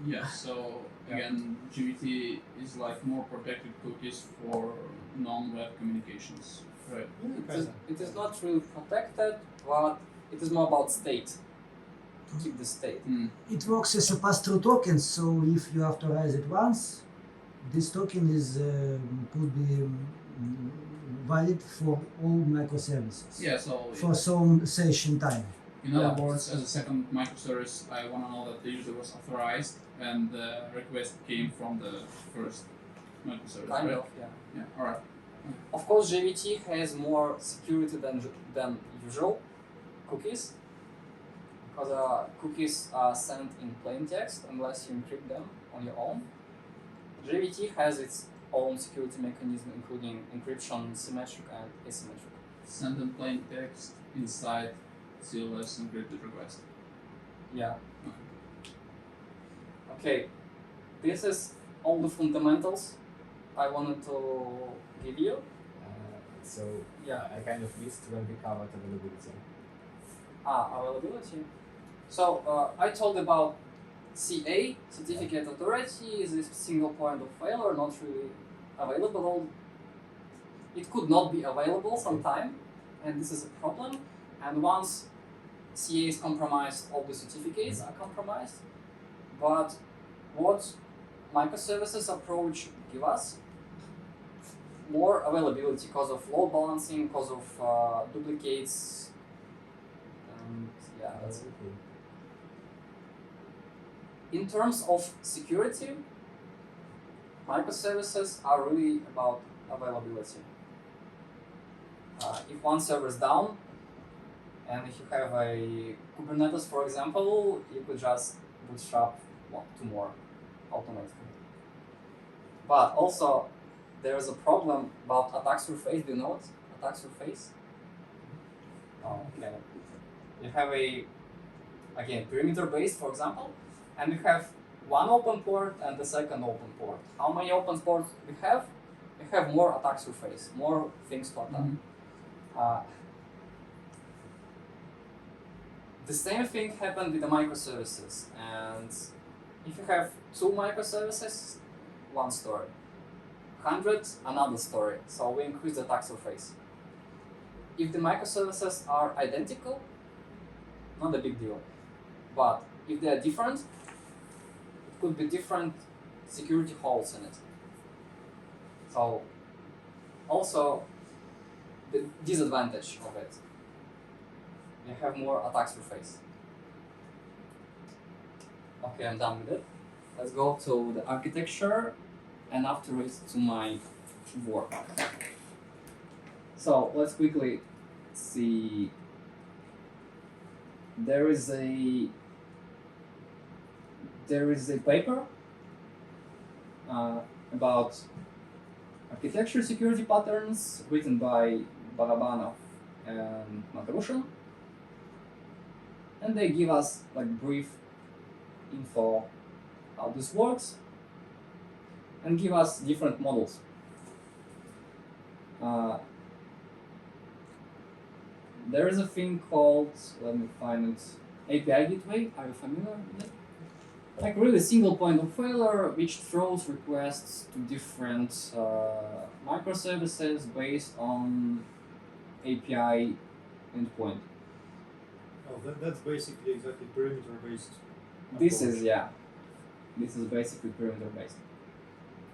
Yeah, so again, GVT is like more protected cookies for non-web communications, right? It is not really protected, but it is more about state, to keep the state. It works as a pass-through token, so if you authorize it once, this token is could be valid for all microservices. Yeah, so for some session time. in other words, as a second microservice, I want to know that the user was authorized and the request came from the first microservice, Kind right? of, yeah. Yeah, all right. Of course, JVT has more security than usual cookies, because cookies are sent in plain text unless you encrypt them on your own. JVT has its own security mechanism, including encryption, symmetric and asymmetric. Send in plain text inside CLS encrypted request. Yeah. Okay, this is all the fundamentals I wanted to give you. So Yeah. I kind of missed when we covered availability. Availability. So I told about CA, certificate authority, is a single point of failure, not really available. It could not be available sometime, and this is a problem. And once CA is compromised, all the certificates are compromised. But what microservices approach give us? More availability because of load balancing, because of duplicates, and yeah, that's it. Okay. In terms of security, microservices are really about availability. If one server is down, and if you have a Kubernetes, for example, you could just bootstrap two more automatically. But also, there is a problem about attack surface. Do you know what attack surface? Oh, okay. You have again, perimeter based, for example, and you have one open port and the second open port. How many open ports we have? We have more attack surface, more things to attack. The same thing happened with the microservices, and if you have two microservices, one story. 100, another story. So we increase the attack surface. If the microservices are identical, not a big deal. But if they are different, it could be different security holes in it. So also the disadvantage of it, you have more attack surface. Okay, I'm done with it. Let's go to the architecture and afterwards to my work. So let's quickly see. There is a paper about architecture security patterns written by Barabanov and Matrushin, and they give us like brief info how this works and give us different models. There is a thing called, let me find it, API gateway. Are you familiar with it? Like really single point of failure which throws requests to different microservices based on API endpoint. Oh, that's basically exactly perimeter-based. This is, yeah, this is basically perimeter based.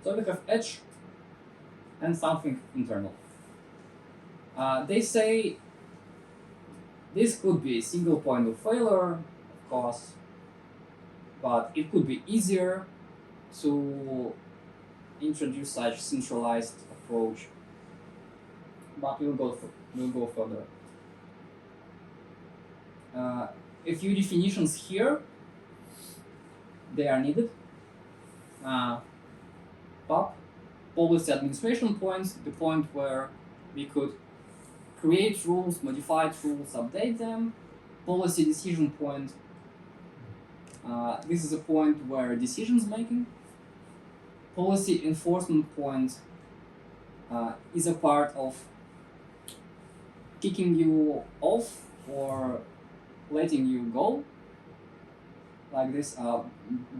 So we have edge and something internal. They say this could be a single point of failure, of course, but it could be easier to introduce such centralized approach. But we'll go further. A few definitions here. They are needed. PAP, policy administration points, the point where we could create rules, modify rules, update them. Policy decision point. This is a point where decisions making. Policy enforcement point is a part of kicking you off or letting you go, like this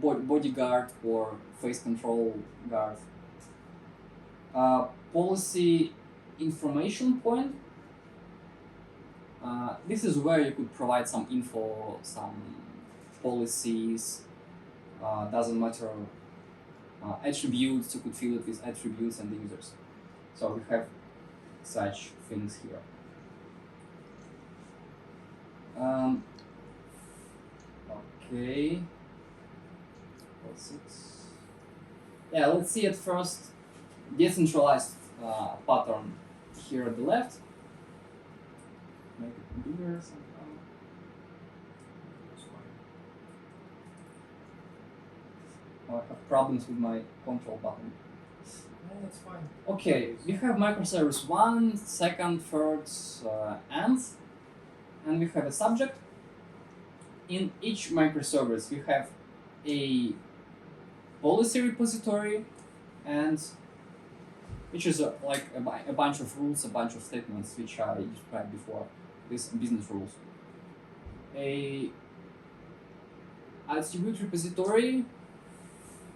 bodyguard or face control guard. Policy information point. This is where you could provide some info, some policies, doesn't matter, attributes, you could fill it with attributes and users. So we have such things here. Okay. What's it? Yeah, let's see at first decentralized pattern here at the left. Make it bigger somehow. Oh, I have problems with my control button. No, that's fine. Okay, we have microservice 1, 2nd, 3rd, nth, and we have a subject. In each microservice, we have a policy repository, and which is like a bunch of rules, a bunch of statements, which I described before, these business rules. A attribute repository,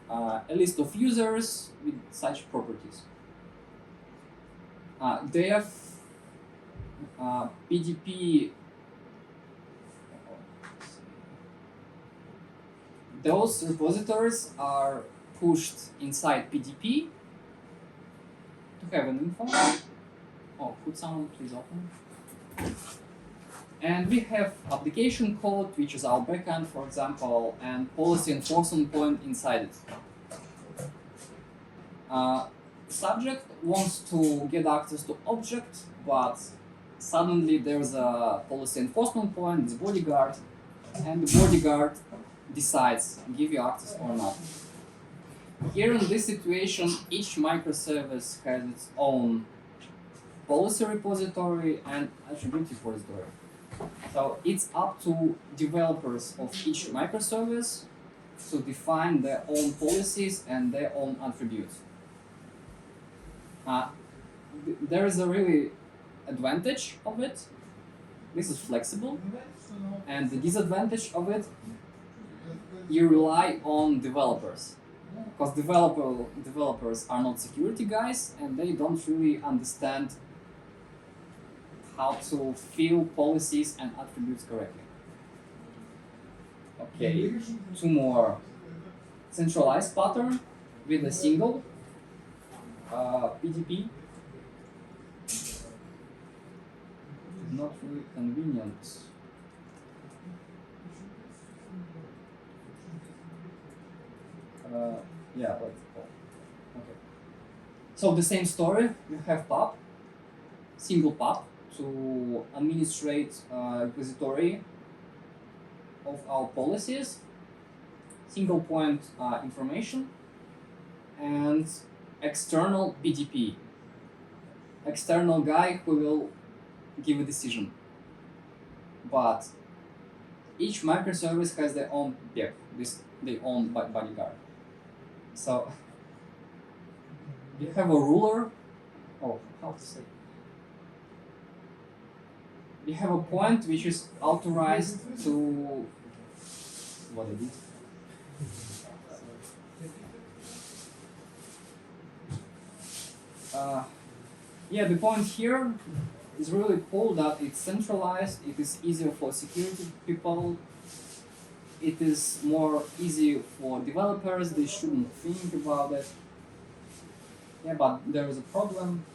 a list of users with such properties. They have PDP. Those repositories are pushed inside PDP to have an info. Oh, could someone please open? And we have application code, which is our backend, for example, and policy enforcement point inside it. Subject wants to get access to object, but suddenly there's a policy enforcement point, this bodyguard, and the bodyguard decides give you access or not. Here in this situation, each microservice has its own policy repository and attribute repository. So it's up to developers of each microservice to define their own policies and their own attributes. There is a really advantage of it. This is flexible, and the disadvantage of it, you rely on developers, because developers are not security guys and they don't really understand how to fill policies and attributes correctly. Okay, two more. Centralized pattern with a single PDP. Not really convenient. Yeah, let's go. Okay. So the same story. You have pub, single pub to administrate repository of our policies, single point information, and external PDP, external guy who will give a decision. But each microservice has their own PEP, their own bodyguard. So you have a ruler. Oh, how to say? You have a point which is authorized to what I did. Yeah, the point here is really cool that it's centralized. It is easier for security people. It is more easy for developers. They shouldn't think about it. Yeah, but there is a problem.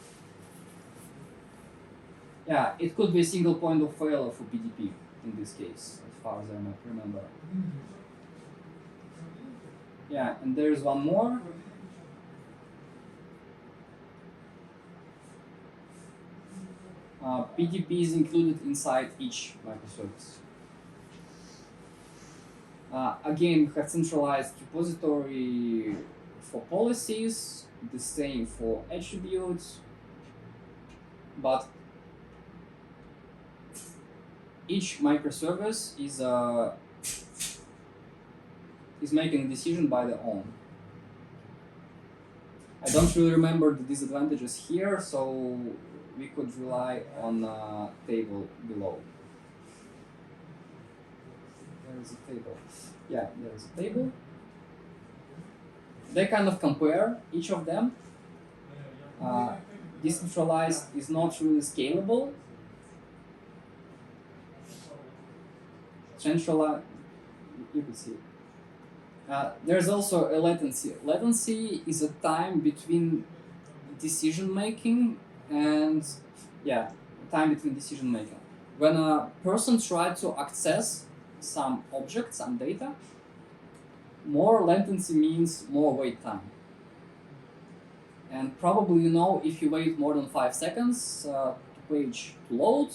Yeah, it could be a single point of failure for PDP in this case, as far as I remember. Yeah, and there's one more. PDP is included inside each microservice. Again, we have centralized repository for policies, the same for attributes, but each microservice is making a decision by their own. I don't really remember the disadvantages here, so we could rely on a table below. There is a table. Yeah, there is a table. They kind of compare each of them. Decentralized is not really scalable. Centralized, you could see. There's also a latency. Latency is a time between decision making and time between decision making. When a person tries to access some object, some data, more latency means more wait time. And probably if you wait more than 5 seconds to page to load,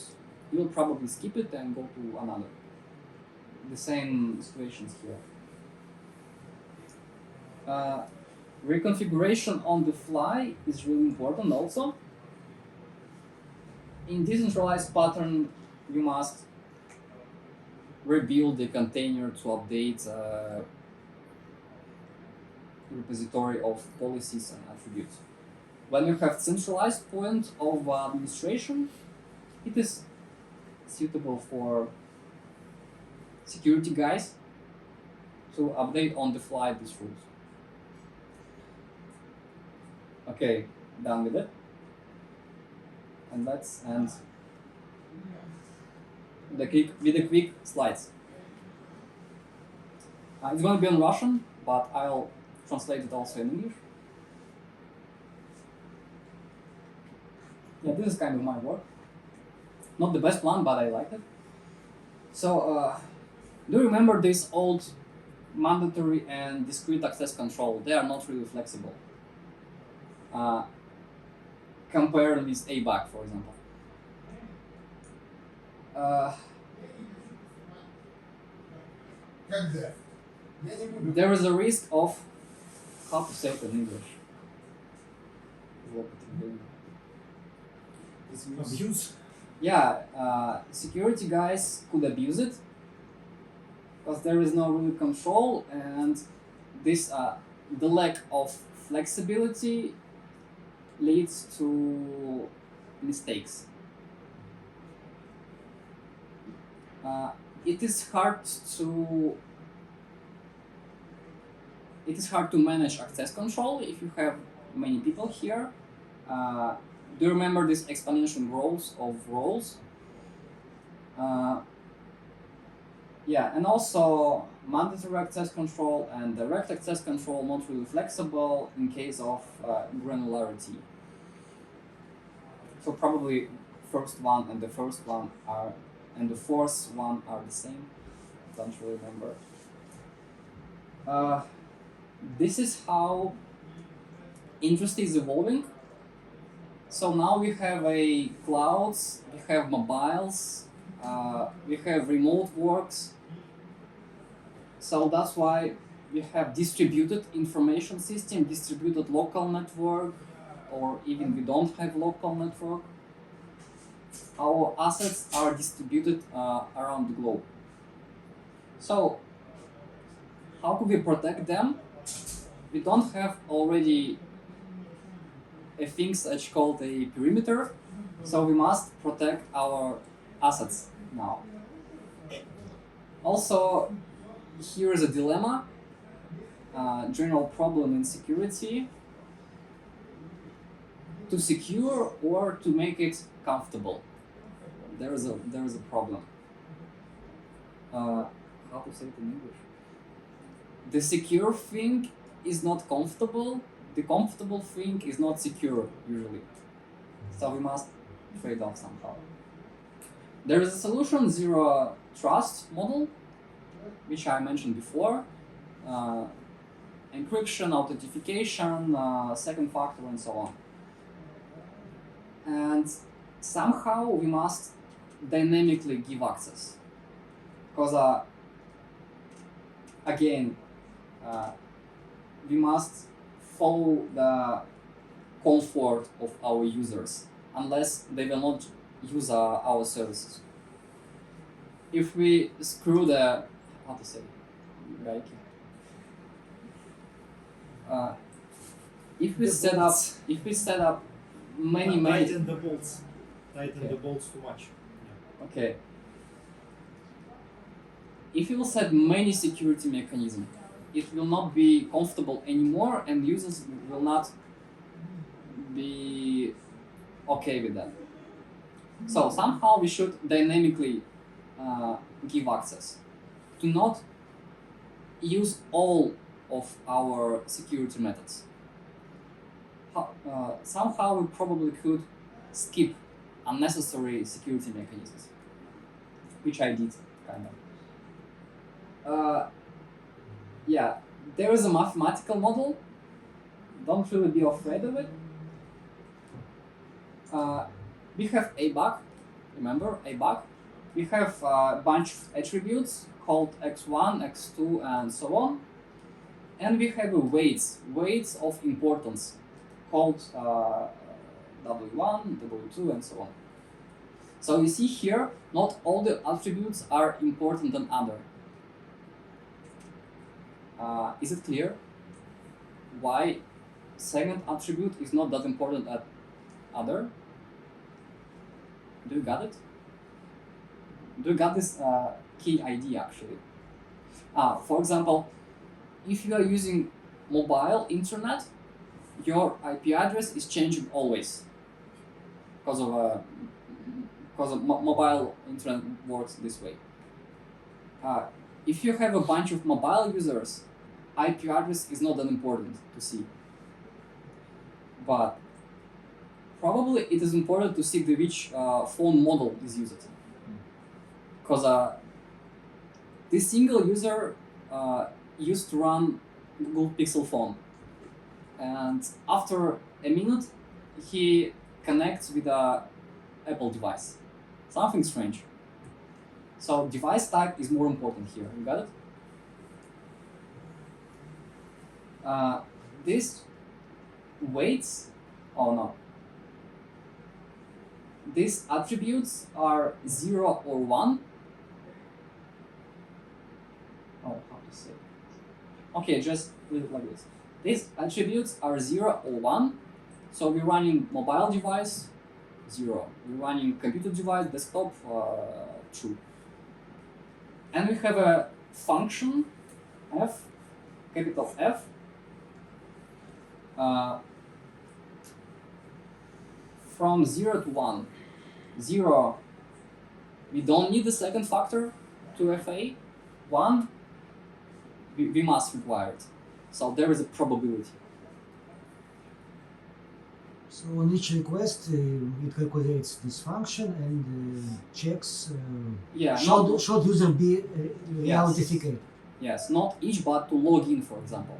you'll probably skip it and go to another. The same situations here. Reconfiguration on the fly is really important also. In decentralized pattern, you must rebuild the container to update repository of policies and attributes. When you have centralized point of administration, it is suitable for security guys to update on the fly these rules. Okay, done with it. And let's end with the quick slides. It's going to be in Russian, but I'll translate it also in English. Yeah, this is kind of my work. Not the best one, but I like it. So, do you remember this old mandatory and discrete access control? They are not really flexible. Compare with ABAC, for example. There is a risk of, how to say it in English? Abuse. Yeah, security guys could abuse it because there is no real control, and this the lack of flexibility leads to mistakes. It is hard to manage access control if you have many people here. Do you remember this exponential growth of roles? Yeah, and also mandatory access control and direct access control not really flexible in case of granularity. So probably first one and the first one are, and the fourth one are the same. Don't really remember. This is how industry is evolving. So now we have a clouds, we have mobiles, we have remote works. So that's why we have distributed information system, distributed local network, or even we don't have local network. Our assets are distributed around the globe. So how could we protect them? We don't have already a thing such called a perimeter, so we must protect our assets now. Also, here is a dilemma, general problem in security: to secure or to make it comfortable. There is a problem. How to say it in English? The secure thing is not comfortable. The comfortable thing is not secure usually. So we must trade off somehow. There is a solution, zero trust model, which I mentioned before. Encryption, authentication, second factor, and so on. And somehow we must dynamically give access. Because again, we must follow the comfort of our users, unless they will not use our services. If we screw the, how to say, like, if we set up many Tighten the bolts. Tighten Okay. the bolts too much. Okay. If you will set many security mechanisms, it will not be comfortable anymore, and users will not be okay with that. So somehow we should dynamically give access. To not use all of our security methods. Somehow we probably could skip unnecessary security mechanisms, which I did, kind of. Yeah, there is a mathematical model. Don't really be afraid of it. We have ABAC, remember ABAC? We have a bunch of attributes called x1, x2, and so on. And we have weights of importance called W1, W2, and so on. So you see here, not all the attributes are important than other. Is it clear why second attribute is not that important as other? Do you got it? Do you got this key idea actually? For example, if you are using mobile internet, your IP address is changing always because of mobile internet works this way. If you have a bunch of mobile users, IP address is not that important to see. But probably it is important to see which phone model is used. Because this single user used to run Google Pixel phone. And after a minute, he connects with a Apple device. Something strange. So device type is more important here. You got it? This weights, oh no. These attributes are 0 or 1. Oh, how to say? Okay, just leave it like this. These attributes are 0 or 1. So we're running mobile device, 0. We're running computer device, desktop, true. And we have a function f, capital F, from 0 to 1. 0, we don't need the second factor to FA. one, we must require it. So there is a probability. So on each request, it calculates this function and checks Yeah, should user be re-authenticated. Yes, not each, but to log in, for example.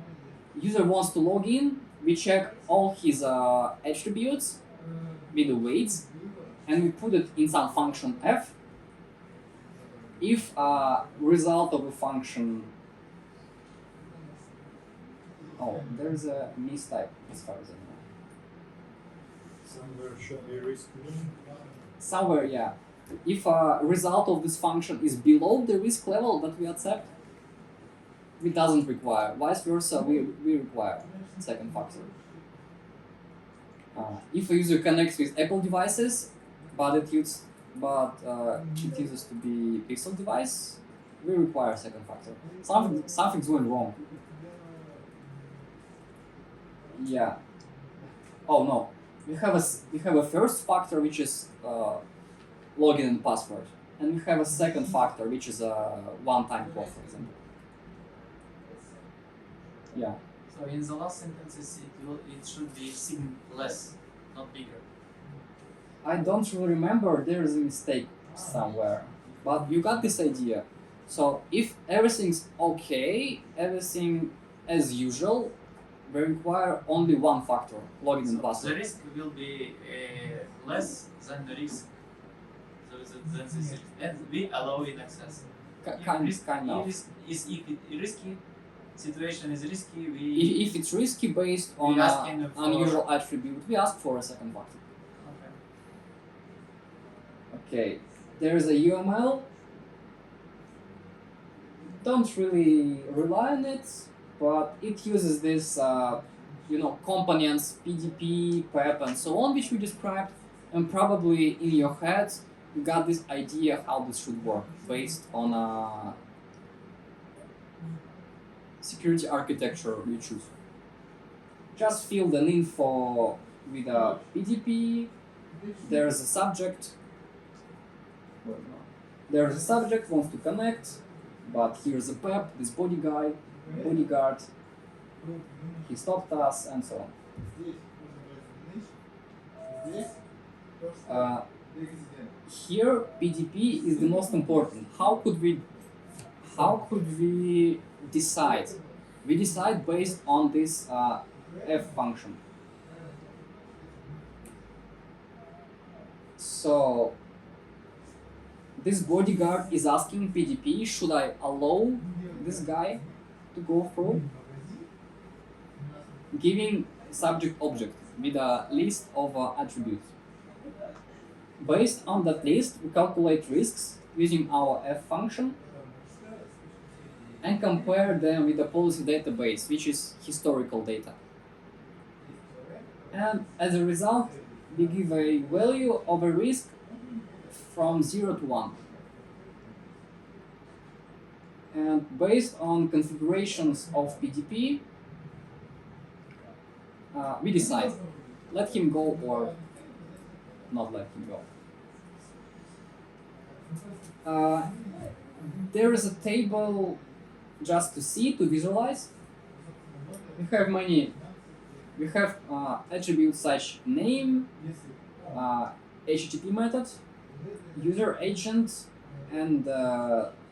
User wants to log in, we check all his attributes with the weights, and we put it in some function f. If result of a function, oh, there's a mistype as far as I know. Somewhere should be risk mean. Somewhere, yeah. If a result of this function is below the risk level that we accept, we doesn't require. Vice versa, we require second factor. If a user connects with Apple devices, but it uses to be Pixel device, we require second factor. Something's going wrong. Yeah. Oh no. We have a first factor which is login and password, and we have a second factor which is a one-time call, for example. Yeah. So in the last sentences, it should be sign less, not bigger. I don't really remember. There is a mistake somewhere, but you got this idea. So if everything's okay, everything as usual, we require only one factor, login and password. The risk will be less than the risk. Than this risk. And we allow in access. Kind of. If risky situation is risky, If it's risky based on an unusual attribute, we ask for a second factor. Okay, there is a UML. Don't really rely on it, but it uses this, components, PDP, PEP, and so on, which we described, and probably in your head you got this idea how this should work based on a security architecture you choose. Just fill the info with a PDP. There's a subject. There's a subject wants to connect, but here's a PEP, this bodyguard, he stopped us, and so on. Here, PDP is the most important. How could we decide? We decide based on this f function. So this bodyguard is asking PDP, should I allow this guy to go through? Giving subject object with a list of attributes. Based on that list, we calculate risks using our f function and compare them with the policy database, which is historical data. And as a result, we give a value of a risk from 0 to 1. And based on configurations of PDP, we decide, let him go or not let him go. There is a table just to see, to visualize. We have attributes such name, HTTP method, user agent, and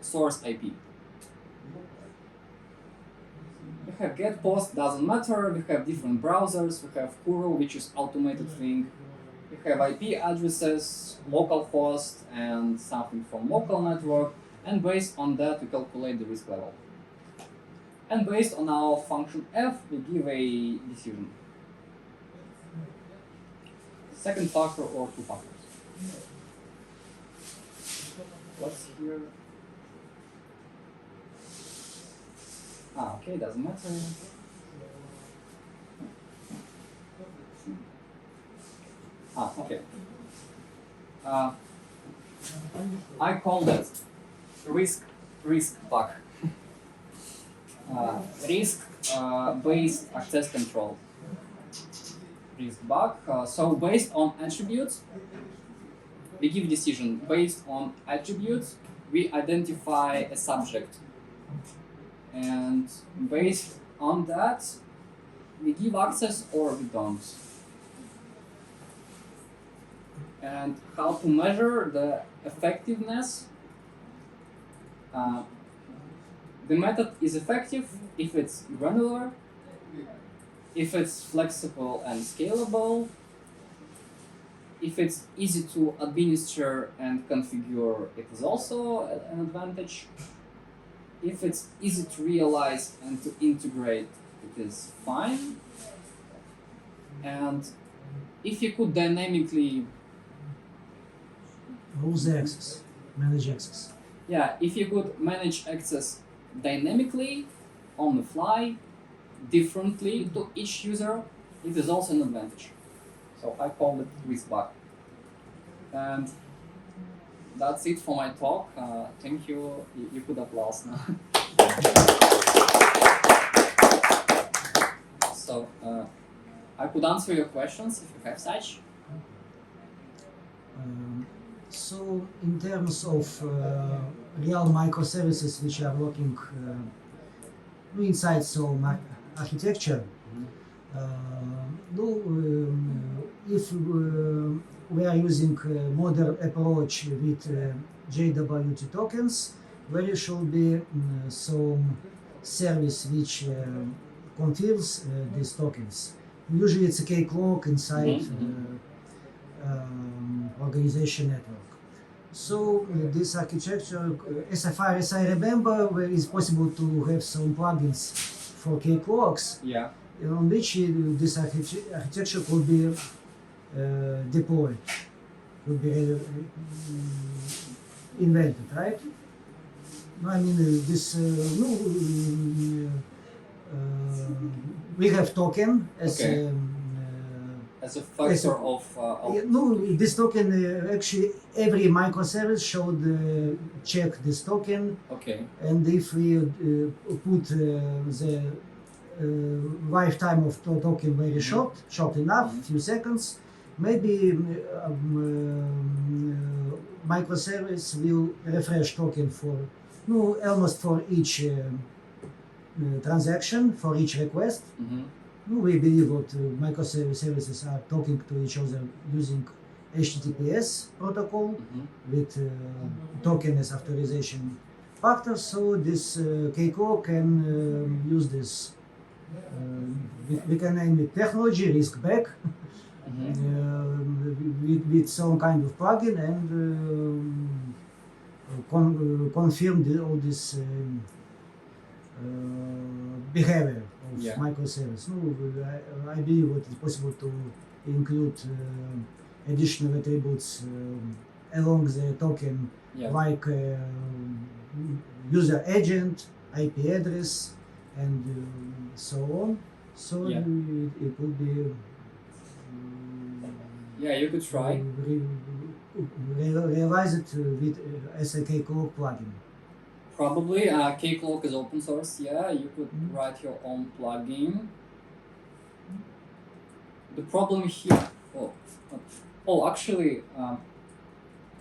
source IP. We have get post, doesn't matter. We have different browsers. We have Kuro, which is automated thing. We have IP addresses, localhost, and something from local network. And based on that, we calculate the risk level. And based on our function f, we give a decision. Second factor or two factors. What's here? Okay, doesn't matter. Okay. I call that RiskBAC. Risk-based access control. RiskBAC. So based on attributes, we give decision. Based on attributes, we identify a subject and based on that, we give access or we don't. And how to measure the effectiveness? The method is effective if it's granular, if it's flexible and scalable, if it's easy to administer and configure, it is also an advantage. If it's easy to realize and to integrate, it is fine. And if you could dynamically Rules the access, manage access. Yeah, if you could manage access dynamically, on the fly, differently to each user, it is also an advantage. So I call it RiskBAC. And that's it for my talk. Thank you. You could applause now. So I could answer your questions if you have such. So in terms of real microservices which are working inside some architecture, if we are using a modern approach with JWT tokens, there should be some service which confirms these tokens. Usually it's a K-clock inside organization network. So this architecture, as far as I remember, it's possible to have some plugins for K-clocks, on which this architecture could be deployed, could be invented, right? No, I mean this. We have token as. Okay. As a factor of no, this token actually every microservice should check this token. Okay. And if we put the lifetime of token very short enough, few seconds, maybe microservice will refresh token for almost for each transaction, for each request. We believe that microservices are talking to each other using HTTPS protocol with token as authorization factor. So this Keiko can use this. We can name it technology RiskBAC with some kind of plugin and confirm all this behavior of microservice. I believe that it's possible to include additional attributes along the token, like user agent, IP address, and so on. So it would be. You could try. Realize it with as a K-clock plugin. Probably. K-clock is open source. You could write your own plugin. The problem here. Actually,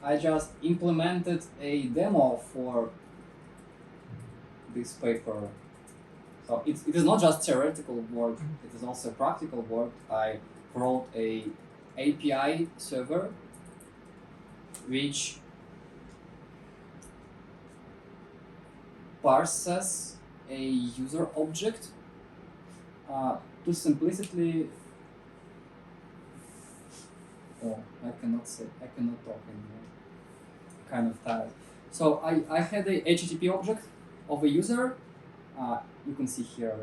I just implemented a demo for this paper. So it is not just theoretical work, it is also practical work. I wrote a API server which parses a user object to simplicity. I cannot talk anymore. Kind of tired. So I had a HTTP object of a user. You can see here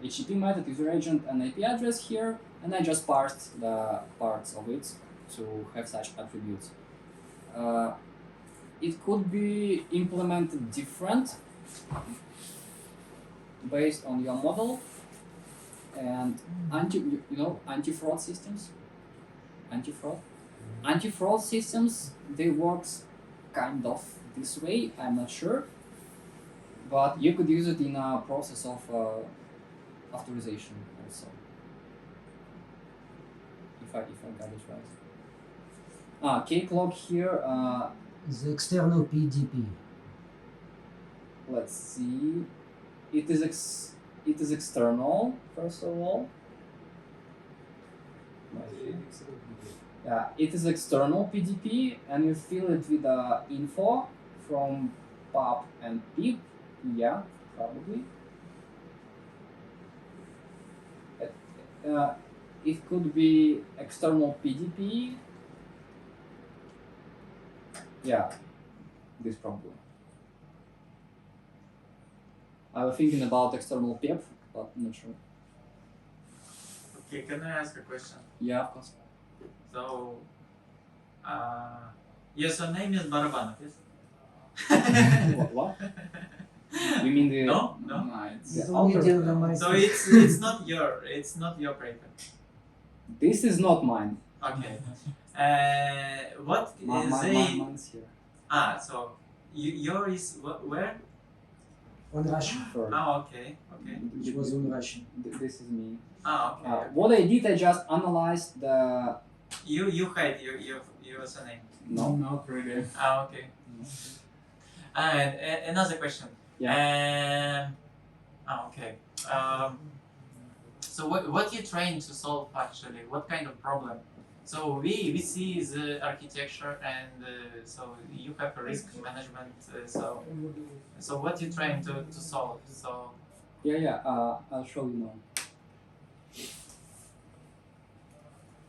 HTTP method, user agent, and IP address here, and I just parsed the parts of it to have such attributes. It could be implemented different based on your model and anti-fraud systems. Anti-fraud systems, they work kind of this way, I'm not sure, but you could use it in a process of authorization also, if I got it right. K-clock here. The external PDP. let's see. It is external first of all. Yeah, it is external PDP, and you fill it with info from pub and pip. Yeah, probably. It could be external PDP. Yeah, this probably. I was thinking about external PEP, but not sure. Okay, can I ask a question? Yeah, of course. So, your surname is Barabanov, yes? What? You mean the No? it's It's the only author. deal the So it's not your paper. This is not mine. Okay. What they? Mine's here. So your is where? on Russian. Sorry. Okay. It was on Russian. This is me. Okay. What I did, I just analyzed the. You hide your surname. No. Not really. Okay. And another question. Yeah. Okay. So what you trying to solve actually? What kind of problem? So we see the architecture, and so you have a risk management. So what you trying to solve? So Yeah. I'll show you now.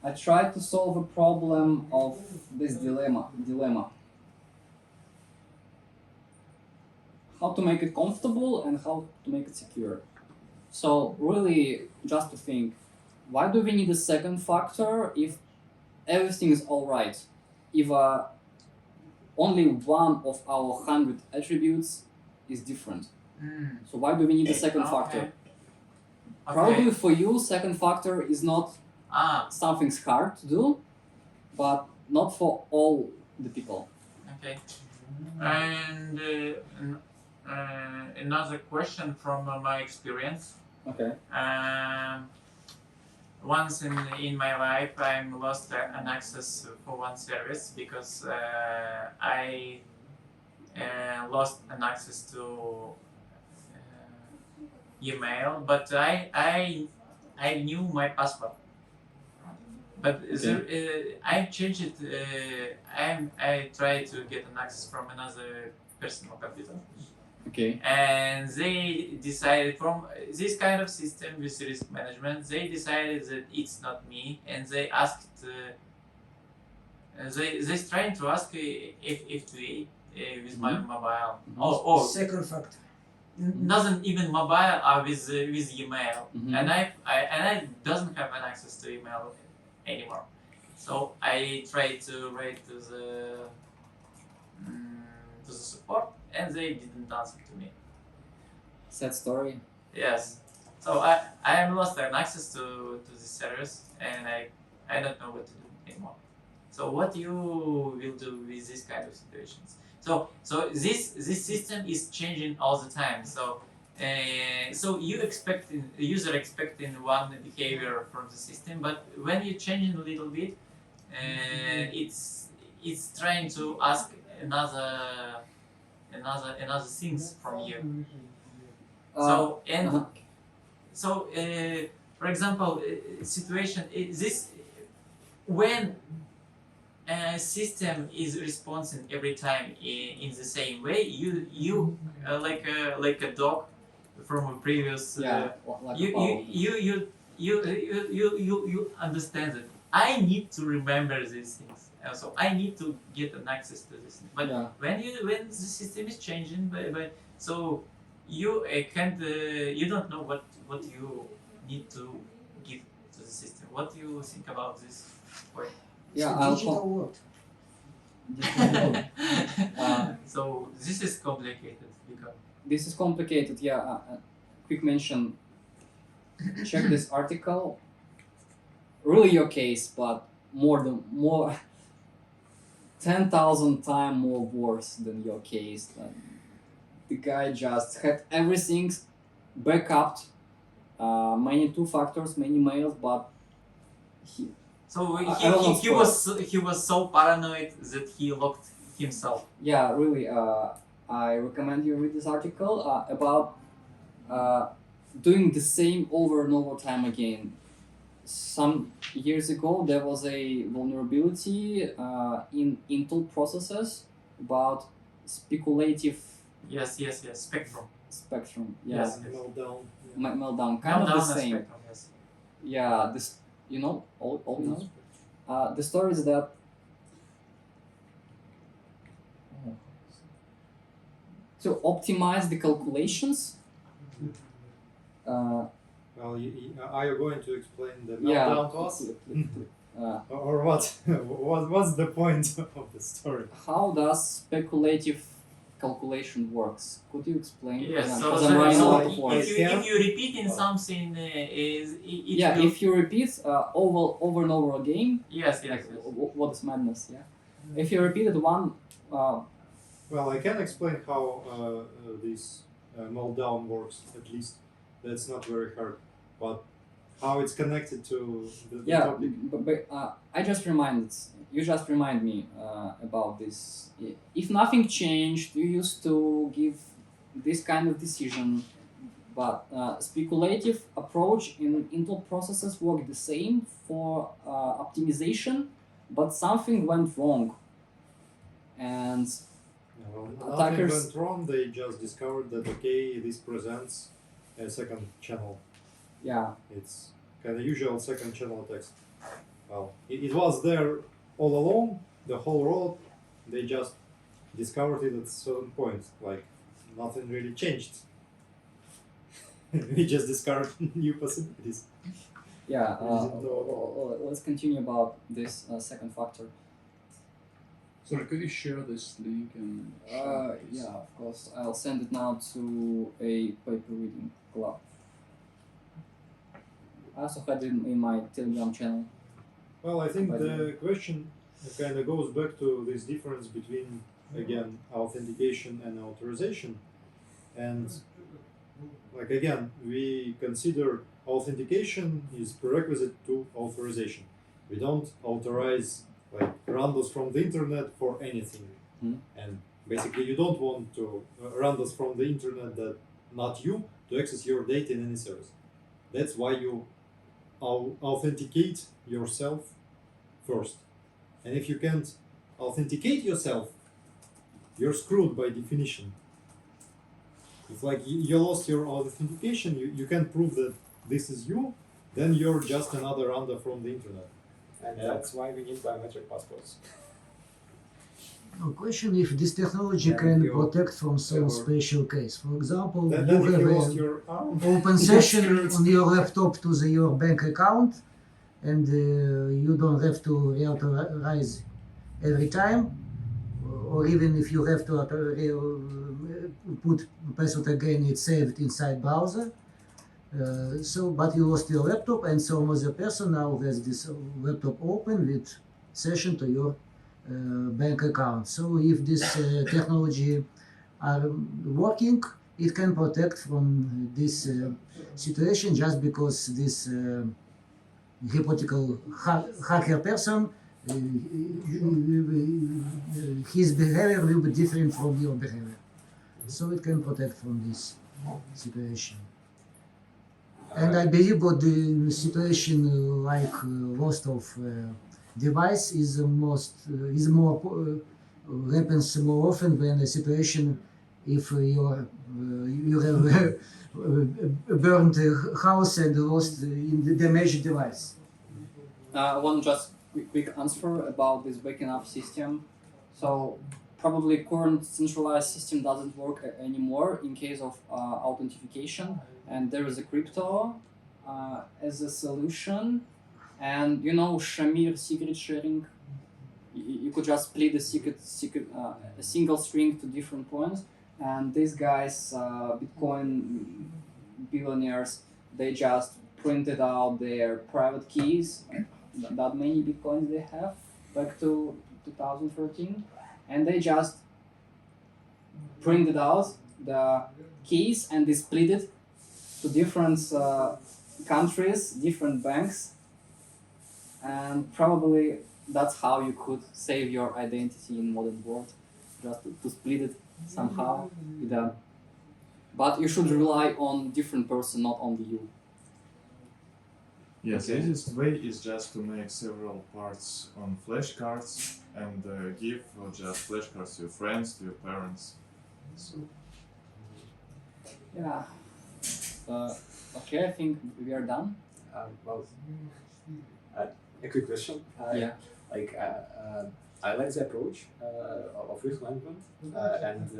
I tried to solve a problem of this dilemma. How to make it comfortable and how to make it secure. So really, just to think, why do we need a second factor if everything is all right? If only one of our 100 attributes is different. So why do we need a second factor? Probably for you, second factor is not something hard to do, but not for all the people. Okay. And another question from my experience. Okay. Once in my life, I lost an access for one service because I lost an access to email, but I knew my password. But I changed it. I tried to get an access from another personal computer. Okay. And they decided from this kind of system with risk management, they decided that it's not me, and they asked, they trying to ask if to with my mobile. Oh, Second factor. doesn't even mobile with email, and I doesn't have an access to email anymore. So I tried to write to the support, and they didn't answer to me. Sad story. Yes. So I am lost an access to this service, and I don't know what to do anymore. So what you will do with this kind of situations? So this system is changing all the time. So user expecting one behavior from the system, but when you change it a little bit, it's trying to ask another things from you. For example, situation this when a system is responding every time in the same way, you like a dog from a previous you understand it. I need to remember these things. So I need to get an access to this. But when the system is changing, so you can't you don't know what you need to give to the system. What do you think about this point? Digital world. So this is complicated. This is complicated. Quick mention. Check this article. Really your case, but more 10,000 times more worse than your case. The guy just had everything backed, many two factors, many mails, but he was so paranoid that he locked himself. Yeah, really. I recommend you read this article about doing the same over and over time again. Some years ago, there was a vulnerability in Intel processors about speculative Yes. Spectrum. spectrum. Yeah, Yes. Meltdown. meltdown, kind of the Meltdown and same. Spectrum, yes. Yeah, this all you know. The story is that to optimize the calculations. Well, are you going to explain the Yeah. meltdown to us? Or what? What's the point of the story? How does speculative calculation works? Could you explain? Yes. So, Because I'm running out of if words. you repeating something it Yeah, will, if you repeat over and over again, yes. what is madness? Yeah, if you repeat it one. Well, I can explain how this meltdown works. At least that's not very hard, but how it's connected to the Yeah, topic. but you just remind me about this. If nothing changed, you used to give this kind of decision, but speculative approach in Intel processors work the same for optimization, but something went wrong, and Nothing attackers- went wrong. They just discovered that okay, this presents a second channel. yeah, It's kind of usual second channel text. Well, it was there all along, the whole road. They just discovered it at a certain point. Like nothing really changed. We just discovered new possibilities. yeah. didn't know Let's continue about this second factor. Sorry, could you share this link and share it, please? Yeah, of course. I'll send it now to a paper reading club. I also had it in my Telegram channel. Well, I think By the question kind of goes back to this difference between, again, authentication and authorization. And, like, again, we consider authentication is prerequisite to authorization. We don't authorize, like, randos from the internet for anything. And basically, you don't want to randos from the internet that not you to access your data in any service. That's why you authenticate yourself first. And if you can't authenticate yourself, you're screwed by definition. If like you lost your authentication, you can't prove that this is you, then you're just another randa from the internet. And that's why we need biometric passports. No question if this technology Yeah, can you- protect from some or- special case. For example, Then you if you lost have your arm, an open session on your laptop to your bank account, and you don't have to reauthorize every time, or even if you have to put password again, it's saved inside browser. But you lost your laptop, and some other person now has this laptop open with session to your bank account. So if this technology are working, it can protect from this situation just because this hypothetical hacker person, his behavior will be different from your behavior. So it can protect from this situation. And I believe what the situation like loss of device is happens more often than a situation if you have a burnt house and lost in the damaged device. One just quick answer about this backing up system. So probably current centralized system doesn't work anymore in case of authentication, and there is a crypto as a solution. And you know Shamir secret sharing. You could just split the a single string to different points, and these guys, Bitcoin billionaires, they just printed out their private keys, that many Bitcoins they have, back to 2013, and they just printed out the keys and they split it to different countries, different banks, and probably that's how you could save your identity in modern world, just to split it somehow. Yeah. But you should rely on different person, not only you. Yes, the easiest way is just to make several parts on flashcards and give just flashcards to your friends, to your parents. So, Yeah. Okay, I think we are done. Well, a quick question. Yeah. Like, I like the approach of risk management and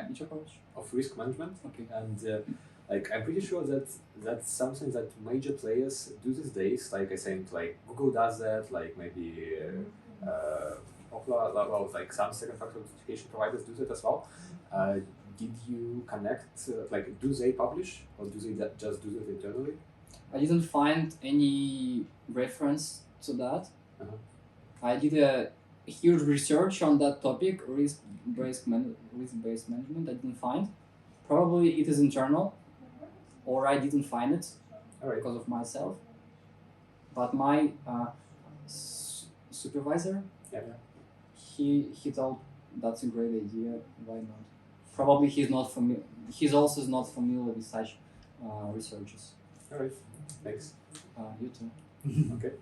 Which approach? of risk management. Okay. And like, I'm pretty sure that that's something that major players do these days. Like I think, like Google does that. Like maybe Okla, well, like some second factor authentication providers do that as well. Did you connect? Like, do they publish or do they just do that internally? I didn't find any reference to that. Uh-huh. I did a huge research on that topic, risk-based management. I didn't find. Probably it is internal, or I didn't find it because of myself. But my supervisor, he thought that's a great idea. Why not? Probably he's not familiar. He's also not familiar with such researches. All right, thanks. You too. Okay.